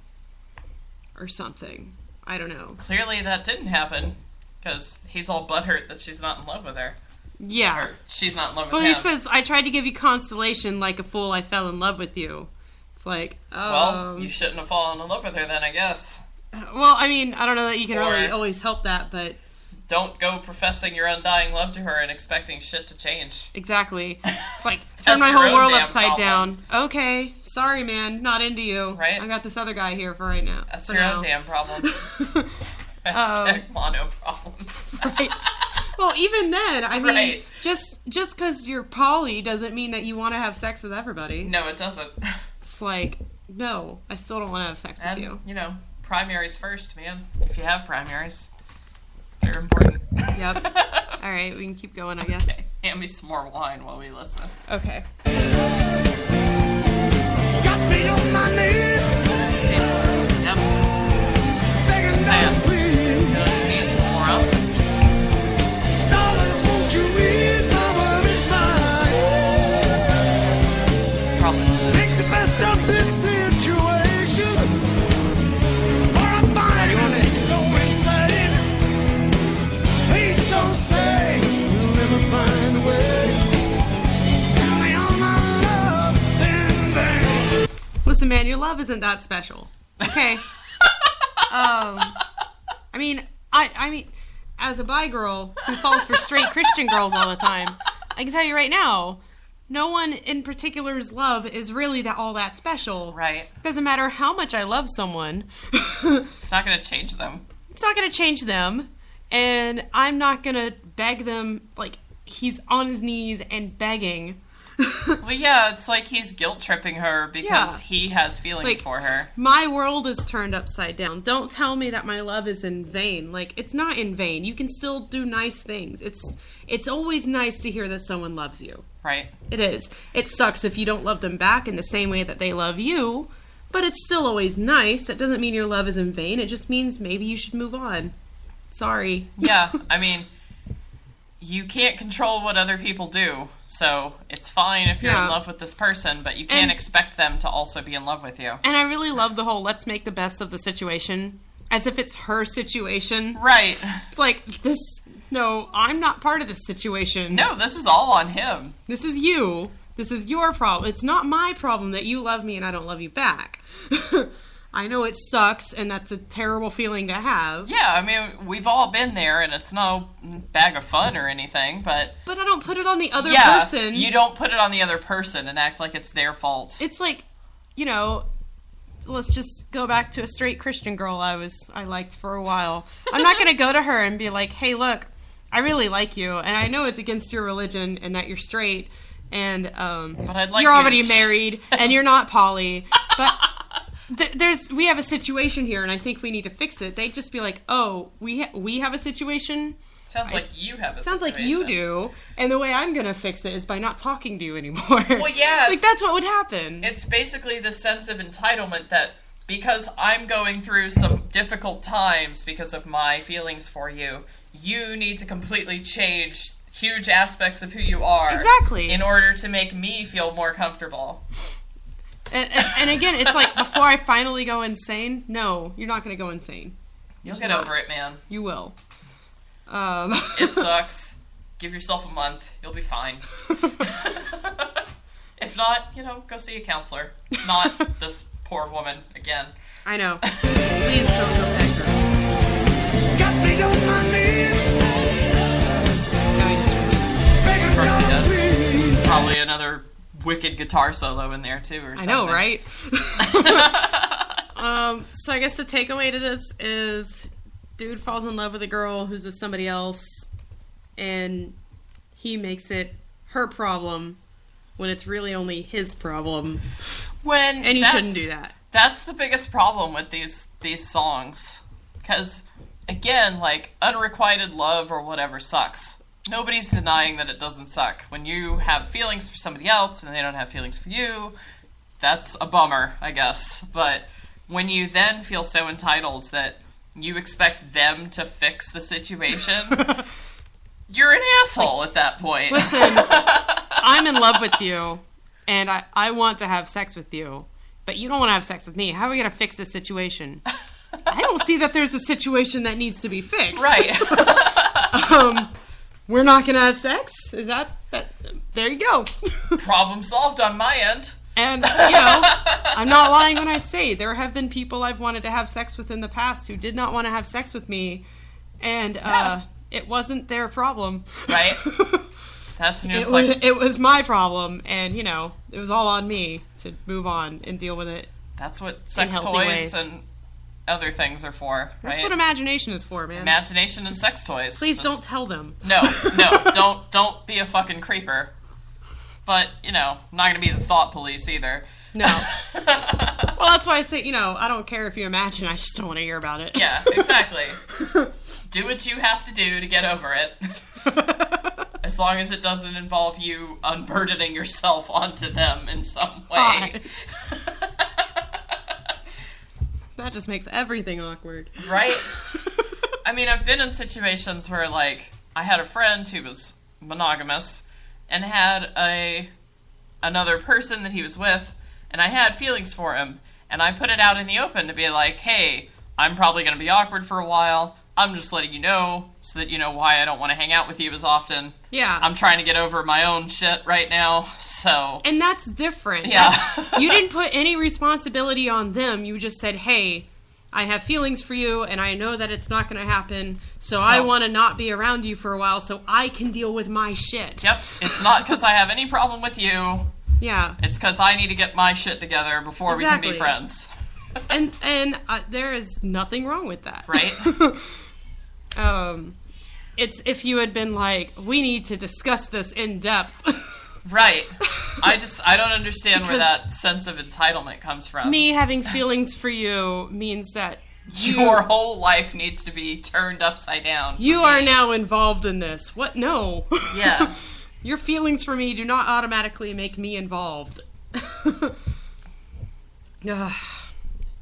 Speaker 2: Or something. I don't know.
Speaker 15: Clearly that didn't happen, because he's all butthurt that she's not in love with her.
Speaker 2: Yeah.
Speaker 15: Or she's not in love with
Speaker 2: Well,
Speaker 15: him.
Speaker 2: he says, I tried to give you consolation like a fool, I fell in love with you. It's like,
Speaker 15: well, you shouldn't have fallen in love with her then, I guess.
Speaker 2: Well, I mean, I don't know that you can really always help that, but...
Speaker 15: Don't go professing your undying love to her and expecting shit to change.
Speaker 2: Exactly. It's like, turn my whole world upside down. Okay, sorry, man, not into you.
Speaker 15: Right?
Speaker 2: I got this other guy here for right now.
Speaker 15: That's your own damn problem. Hashtag mono problems.
Speaker 2: Right. Well, even then, I mean,
Speaker 15: Right.
Speaker 2: just because you're poly doesn't mean that you want to have sex with everybody.
Speaker 15: No, it doesn't.
Speaker 2: It's like, no, I still don't want to have sex with you.
Speaker 15: You know, primaries first, man. If you have primaries, they're important.
Speaker 2: Yep. All right, we can keep going, I guess.
Speaker 15: Okay. Hand me some more wine while we listen.
Speaker 2: Okay.
Speaker 1: Got me on my knees.
Speaker 15: Yep. Begging Sam. Needs more up.
Speaker 1: Darling, won't you ease my worries mind?
Speaker 15: It's probably
Speaker 1: make the best of this situation. Or I'm finally go insane. Please don't say you'll never find a way. Tell me all my love's in vain.
Speaker 2: Listen, man, your love isn't that special. Okay. I mean, as a bi girl who falls for straight Christian girls all the time, I can tell you right now, no one in particular's love is really all that special.
Speaker 15: Right.
Speaker 2: Doesn't matter how much I love someone.
Speaker 15: It's not going to change them.
Speaker 2: It's not going to change them, and I'm not going to beg them like he's on his knees and begging.
Speaker 15: Well, yeah, it's like he's guilt-tripping her because he has feelings for her.
Speaker 2: My world is turned upside down. Don't tell me that my love is in vain. Like, it's not in vain. You can still do nice things. It's always nice to hear that someone loves you.
Speaker 15: Right.
Speaker 2: It is. It sucks if you don't love them back in the same way that they love you, but it's still always nice. That doesn't mean your love is in vain. It just means maybe you should move on. Sorry.
Speaker 15: Yeah, I mean, you can't control what other people do, so it's fine if you're in love with this person, but you can't expect them to also be in love with you.
Speaker 2: And I really love the whole let's make the best of the situation, as if it's her situation.
Speaker 15: Right.
Speaker 2: It's like, no, I'm not part of this situation.
Speaker 15: No, this is all on him.
Speaker 2: This is you. This is your problem. It's not my problem that you love me and I don't love you back. I know it sucks, and that's a terrible feeling to have.
Speaker 15: Yeah, I mean, we've all been there, and it's no bag of fun or anything, but...
Speaker 2: But I don't put it on the other person.
Speaker 15: You don't put it on the other person and act like it's their fault.
Speaker 2: It's like, you know, let's just go back to a straight Christian girl I liked for a while. I'm not going to go to her and be like, hey, look, I really like you, and I know it's against your religion and that you're straight, and
Speaker 15: but I'd like
Speaker 2: you're already married, and you're not poly, but... we have a situation here, and I think we need to fix it. They'd just be like, "Oh, we have a situation."
Speaker 15: Sounds like you have a situation.
Speaker 2: Sounds like you do, and the way I'm gonna fix it is by not talking to you anymore.
Speaker 15: Well, yeah,
Speaker 2: like that's what would happen.
Speaker 15: It's basically the sense of entitlement that because I'm going through some difficult times because of my feelings for you, you need to completely change huge aspects of who you are,
Speaker 2: exactly,
Speaker 15: in order to make me feel more comfortable.
Speaker 2: And again, it's like, before I finally go insane, no, you're not going to go insane.
Speaker 15: You'll get over it, man.
Speaker 2: You will.
Speaker 15: It sucks. Give yourself a month. You'll be fine. If not, go see a counselor. Not this poor woman again.
Speaker 2: I know. Please don't go back, girl.
Speaker 1: Got me on my knees.
Speaker 15: Of course he does. Probably another wicked guitar solo in there, too, or something.
Speaker 2: I know, right? So I guess the takeaway to this is dude falls in love with a girl who's with somebody else, and he makes it her problem when it's really only his problem. And he shouldn't do that.
Speaker 15: That's the biggest problem with these songs. Because, again, like, unrequited love or whatever sucks. Nobody's denying that it doesn't suck. When you have feelings for somebody else and they don't have feelings for you, that's a bummer, I guess. But when you then feel so entitled that you expect them to fix the situation, you're an asshole at that point.
Speaker 2: Listen, I'm in love with you, and I want to have sex with you, but you don't want to have sex with me. How are we going to fix this situation? I don't see that there's a situation that needs to be fixed.
Speaker 15: Right.
Speaker 2: We're not going to have sex? Is that... There you go.
Speaker 15: Problem solved on my end.
Speaker 2: And, I'm not lying when I say there have been people I've wanted to have sex with in the past who did not want to have sex with me, and it wasn't their problem.
Speaker 15: Right? That's when
Speaker 2: it was my problem, and, it was all on me to move on and deal with it.
Speaker 15: That's what sex toys and other things are for, right?
Speaker 2: That's what imagination is for, man.
Speaker 15: Imagination and sex toys.
Speaker 2: Please don't tell them.
Speaker 15: No, don't be a fucking creeper. But, I'm not going to be the thought police either.
Speaker 2: No. Well, that's why I say, I don't care if you imagine, I just don't want to hear about it.
Speaker 15: Yeah, exactly. Do what you have to do to get over it. As long as it doesn't involve you unburdening yourself onto them in some way.
Speaker 2: That just makes everything awkward.
Speaker 15: Right? I mean, I've been in situations where, like, I had a friend who was monogamous and had another person that he was with, and I had feelings for him, and I put it out in the open to be like, hey, I'm probably going to be awkward for a while. I'm just letting you know so that you know why I don't want to hang out with you as often.
Speaker 2: Yeah.
Speaker 15: I'm trying to get over my own shit right now, so...
Speaker 2: And that's different.
Speaker 15: Yeah.
Speaker 2: You didn't put any responsibility on them. You just said, hey, I have feelings for you, and I know that it's not going to happen, so I want to not be around you for a while so I can deal with my shit.
Speaker 15: Yep. It's not because I have any problem with you.
Speaker 2: Yeah. It's
Speaker 15: because I need to get my shit together before we can be friends.
Speaker 2: And there is nothing wrong with that.
Speaker 15: Right?
Speaker 2: It's if you had been like, we need to discuss this in depth.
Speaker 15: Right. I don't understand where that sense of entitlement comes from.
Speaker 2: Me having feelings for you means that
Speaker 15: your whole life needs to be turned upside down.
Speaker 2: You are now involved in this. What? No.
Speaker 15: Yeah.
Speaker 2: Your feelings for me do not automatically make me involved. God,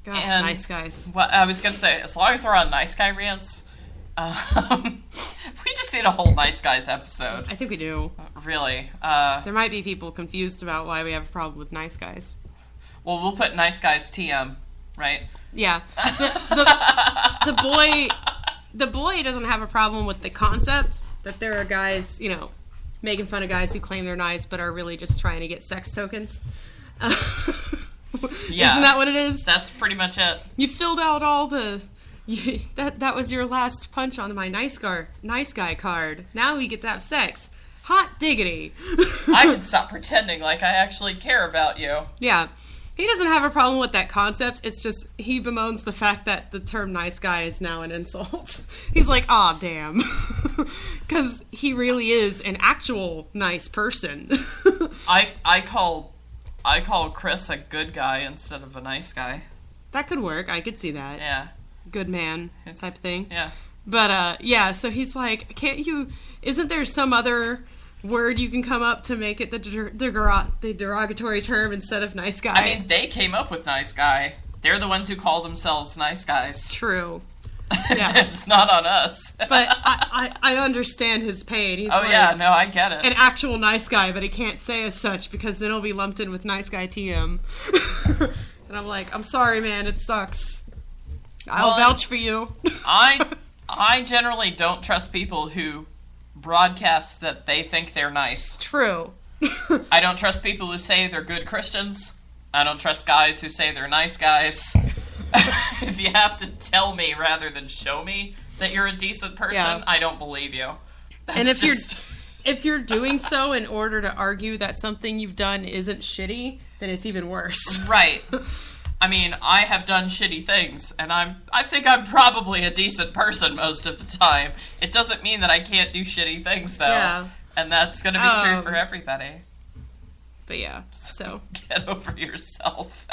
Speaker 15: and
Speaker 2: nice guys.
Speaker 15: Well, I was going to say, as long as we're on nice guy rants, we just need a whole nice guys episode.
Speaker 2: I think we do.
Speaker 15: Really.
Speaker 2: There might be people confused about why we have a problem with nice guys.
Speaker 15: Well, we'll put nice guys TM, right?
Speaker 2: Yeah. The boy doesn't have a problem with the concept that there are guys, making fun of guys who claim they're nice but are really just trying to get sex tokens.
Speaker 15: Yeah.
Speaker 2: Isn't that what it is?
Speaker 15: That's pretty much it.
Speaker 2: You filled out all the... that was your last punch on my nice guy card. Now we get to have sex. Hot diggity.
Speaker 15: I can stop pretending like I actually care about you.
Speaker 2: Yeah. He doesn't have a problem with that concept. It's just he bemoans the fact that the term nice guy is now an insult. He's like, aw, damn. Because he really is an actual nice person.
Speaker 15: I call Chris a good guy instead of a nice guy.
Speaker 2: That could work. I could see that.
Speaker 15: Yeah.
Speaker 2: Good man type thing.
Speaker 15: Yeah.
Speaker 2: But, so he's like, isn't there some other word you can come up to make it the derogatory term instead of nice guy?
Speaker 15: I mean, they came up with nice guy. They're the ones who call themselves nice guys.
Speaker 2: True. Yeah.
Speaker 15: It's not on us.
Speaker 2: But I understand his pain. He's
Speaker 15: yeah, no, I get it.
Speaker 2: An actual nice guy, but he can't say as such because then he'll be lumped in with nice guy TM. And I'm like, I'm sorry, man, it sucks. I'll vouch for you.
Speaker 15: I generally don't trust people who broadcast that they think they're nice.
Speaker 2: True.
Speaker 15: I don't trust people who say they're good Christians. I don't trust guys who say they're nice guys. If you have to tell me rather than show me that you're a decent person, I don't believe you.
Speaker 2: And if you're doing so in order to argue that something you've done isn't shitty, then it's even worse.
Speaker 15: Right. I mean, I have done shitty things, and I think I'm probably a decent person most of the time. It doesn't mean that I can't do shitty things, though. Yeah. And that's going to be true for everybody.
Speaker 2: But yeah, so.
Speaker 15: Get over yourself.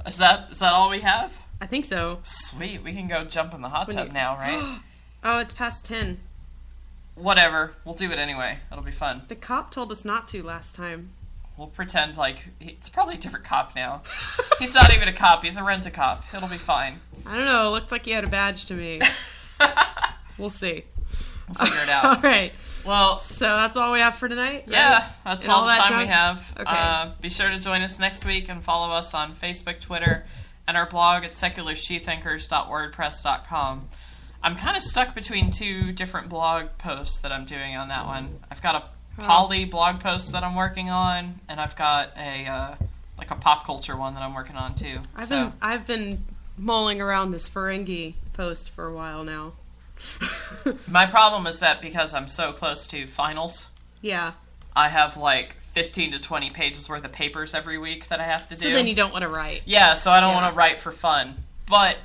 Speaker 15: Is that all we have?
Speaker 2: I think so.
Speaker 15: Sweet, we can go jump in the hot tub now, right?
Speaker 2: Oh, it's past 10.
Speaker 15: Whatever, we'll do it anyway. It'll be fun.
Speaker 2: The cop told us not to last time.
Speaker 15: We'll pretend like it's probably a different cop now. He's not even a cop, he's a rent-a-cop. It'll be fine.
Speaker 2: I don't know, it looked like he had a badge to me. We'll see.
Speaker 15: We'll figure it out.
Speaker 2: All right.
Speaker 15: Well,
Speaker 2: so that's all we have for tonight? Right?
Speaker 15: Yeah, that's all the time we have.
Speaker 2: Okay.
Speaker 15: Be sure to join us next week and follow us on Facebook, Twitter, and our blog at secularshethinkers.wordpress.com. I'm kind of stuck between two different blog posts that I'm doing on that one. I've got a poly blog post that I'm working on, and I've got a pop culture one that I'm working on too.
Speaker 2: I've been mulling around this Ferengi post for a while now.
Speaker 15: My problem is that because I'm so close to finals, I have like 15 to 20 pages worth of papers every week that I have to do.
Speaker 2: So then you don't want to write.
Speaker 15: Yeah, so I don't want to write for fun. But,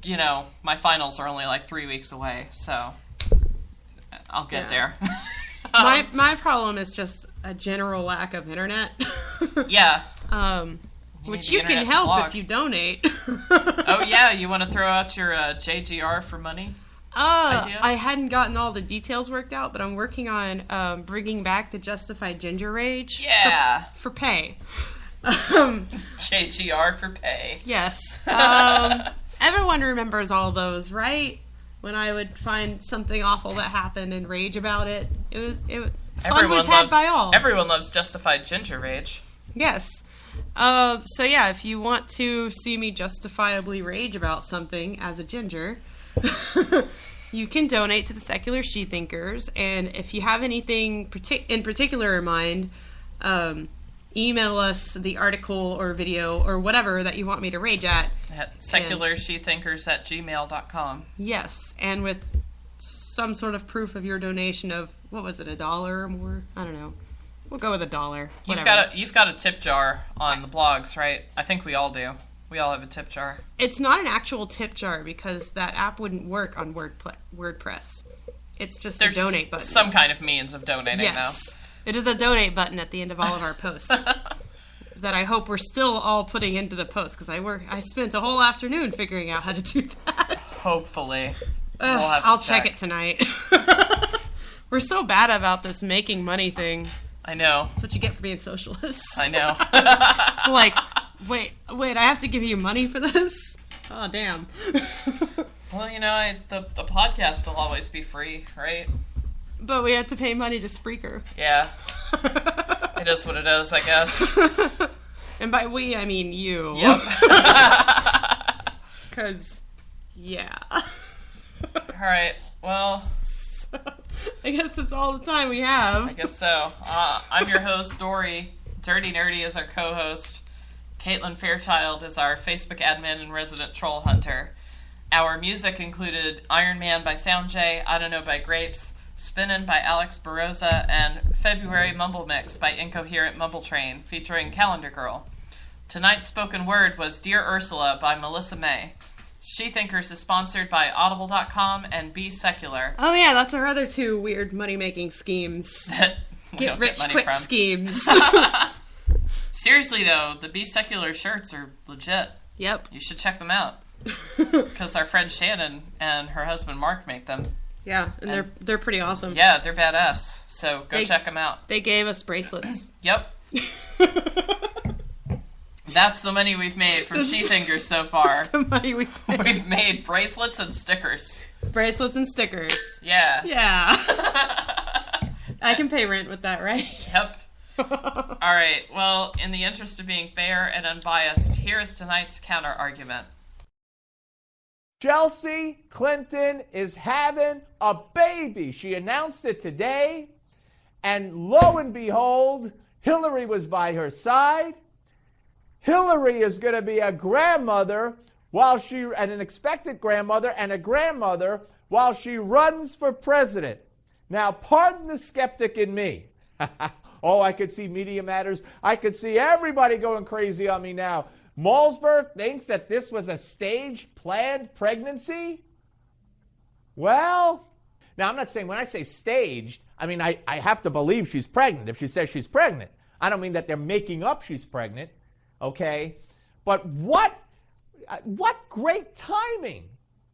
Speaker 15: you know, my finals are only like 3 weeks away, so I'll get there.
Speaker 2: My problem is just a general lack of internet.
Speaker 15: Yeah.
Speaker 2: Which you can help if you donate.
Speaker 15: Oh yeah, you want to throw out your JGR for money?
Speaker 2: I hadn't gotten all the details worked out, but I'm working on bringing back the Justified Ginger Rage.
Speaker 15: Yeah.
Speaker 2: For pay.
Speaker 15: JGR for pay.
Speaker 2: Yes. Everyone remembers all those, right? When I would find something awful that happened and rage about it. Fun was had by all.
Speaker 15: Everyone loves Justified Ginger Rage.
Speaker 2: Yes. So yeah, if you want to see me justifiably rage about something as a ginger, you can donate to the Secular Shethinkers, and if you have anything in particular in mind, email us the article or video or whatever that you want me to rage at
Speaker 15: secularshethinkers@gmail.com.
Speaker 2: Yes, and with some sort of proof of your donation of, what was it, $1 or more? I don't know. We'll go with $1.
Speaker 15: You've got a tip jar on the blogs, right? I think we all do. We all have a tip jar.
Speaker 2: It's not an actual tip jar because that app wouldn't work on WordPress. It's just a donate button.
Speaker 15: Some kind of means of donating,
Speaker 2: yes. It is a donate button at the end of all of our posts that I hope we're still all putting into the post because I spent a whole afternoon figuring out how to do that.
Speaker 15: Hopefully.
Speaker 2: I'll check it tonight. We're so bad about this making money thing.
Speaker 15: I know.
Speaker 2: That's what you get for being socialists.
Speaker 15: I know.
Speaker 2: Like, wait, I have to give you money for this? Oh, damn.
Speaker 15: Well, you know, the podcast will always be free, right?
Speaker 2: But we have to pay money to Spreaker.
Speaker 15: Yeah. It is what it is, I guess.
Speaker 2: And by we, I mean you.
Speaker 15: Yep.
Speaker 2: Because, yeah.
Speaker 15: Alright, well...
Speaker 2: I guess that's all the time we have.
Speaker 15: I guess so. I'm your host, Dory. Dirty Nerdy is our co-host. Caitlin Fairchild is our Facebook admin and resident troll hunter. Our music included Iron Man by Soundjay, I Don't Know by Grapes, Spinnin' by Alex Baroza, and February Mumble Mix by Incoherent Mumble Train, featuring Calendar Girl. Tonight's spoken word was Dear Ursula by Melissa May. Shethinkers is sponsored by Audible.com and Be Secular.
Speaker 2: Oh yeah, that's our other two weird money-making schemes. Get rich quick schemes.
Speaker 15: Seriously though, the Be Secular shirts are legit.
Speaker 2: Yep.
Speaker 15: You should check them out. Because our friend Shannon and her husband Mark make them.
Speaker 2: Yeah, and they're pretty awesome.
Speaker 15: Yeah, they're badass. So go check them out.
Speaker 2: They gave us bracelets.
Speaker 15: Yep. That's the money we've made from Shethinkers so far.
Speaker 2: The money we've made.
Speaker 15: We've made bracelets and stickers.
Speaker 2: Bracelets and stickers.
Speaker 15: Yeah.
Speaker 2: Yeah. I can pay rent with that, right?
Speaker 15: Yep. All right. Well, in the interest of being fair and unbiased, here is tonight's counter argument.
Speaker 16: Chelsea Clinton is having a baby. She announced it today. And lo and behold, Hillary was by her side. Hillary is going to be a grandmother and an expected grandmother and a grandmother while she runs for president. Now, pardon the skeptic in me. Oh, I could see Media Matters. I could see everybody going crazy on me now. Malsberg thinks that this was a staged, planned pregnancy? Well, now I'm not saying, when I say staged, I mean I have to believe she's pregnant if she says she's pregnant. I don't mean that they're making up she's pregnant, okay? But what great timing.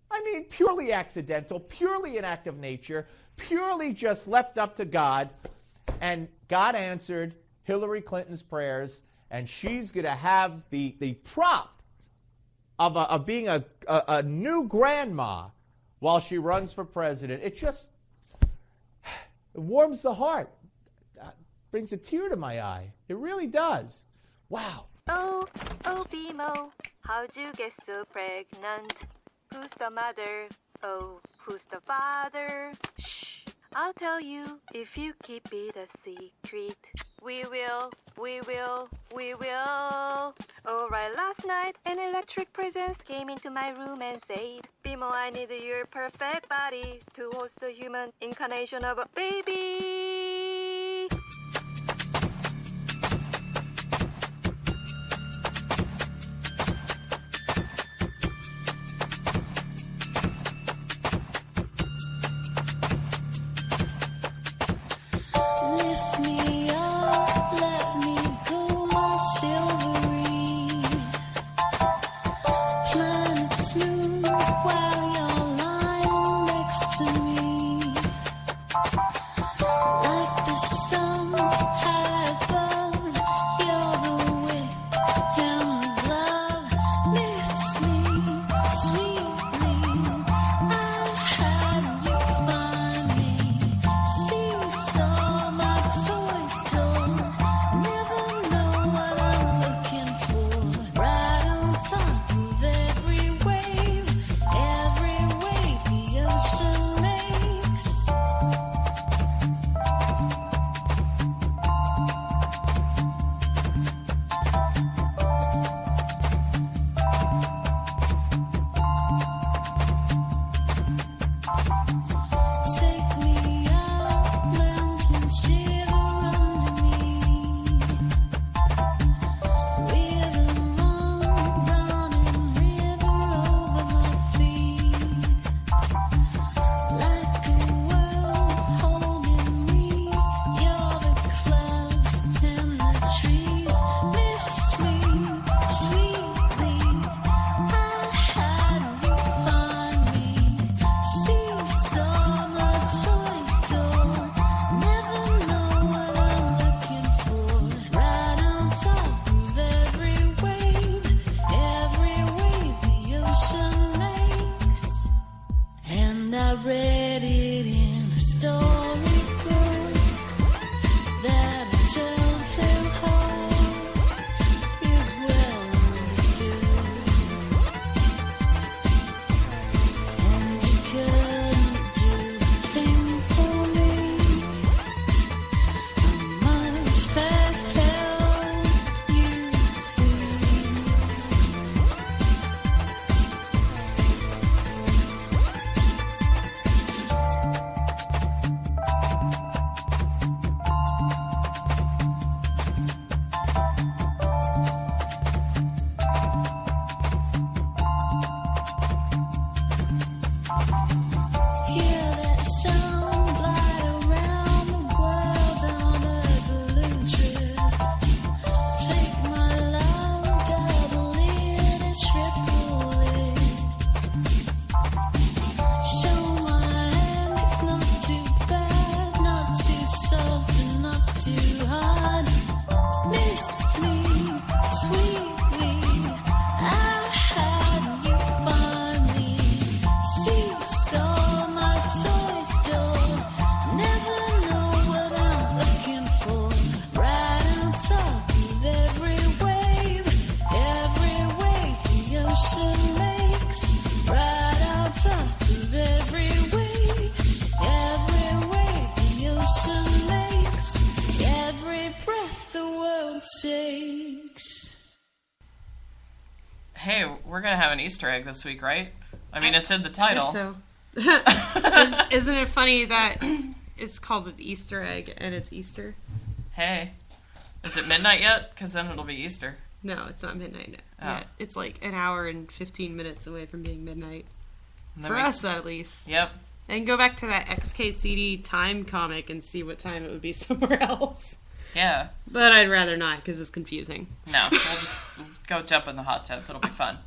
Speaker 16: I mean, purely accidental, purely an act of nature, purely just left up to God. And God answered Hillary Clinton's prayers, and she's going to have the prop of being a new grandma while she runs for president. It just warms the heart, brings a tear to my eye. It really does. Wow.
Speaker 17: Oh, BMO, how'd you get so pregnant? Who's the mother? Oh, who's the father? Shh, I'll tell you if you keep it a secret. We will. Alright, last night an electric presence came into my room and said, BMO, I need your perfect body to host the human incarnation of a baby.
Speaker 1: Lift me up, let me go, silvery. Planet smooth while you're lying next to me. God's sakes.
Speaker 15: Hey, we're gonna have an Easter egg this week, right? I mean, it's in the title.
Speaker 2: So, isn't it funny that it's called an Easter egg and it's Easter?
Speaker 15: Hey, is it midnight yet? Because then it'll be Easter.
Speaker 2: No, it's not midnight yet. It's like an hour and 15 minutes away from being midnight. For us, at least.
Speaker 15: Yep.
Speaker 2: And go back to that XKCD time comic and see what time it would be somewhere else.
Speaker 15: Yeah.
Speaker 2: But I'd rather not, because it's confusing.
Speaker 15: No, we'll just go jump in the hot tub. It'll be fun.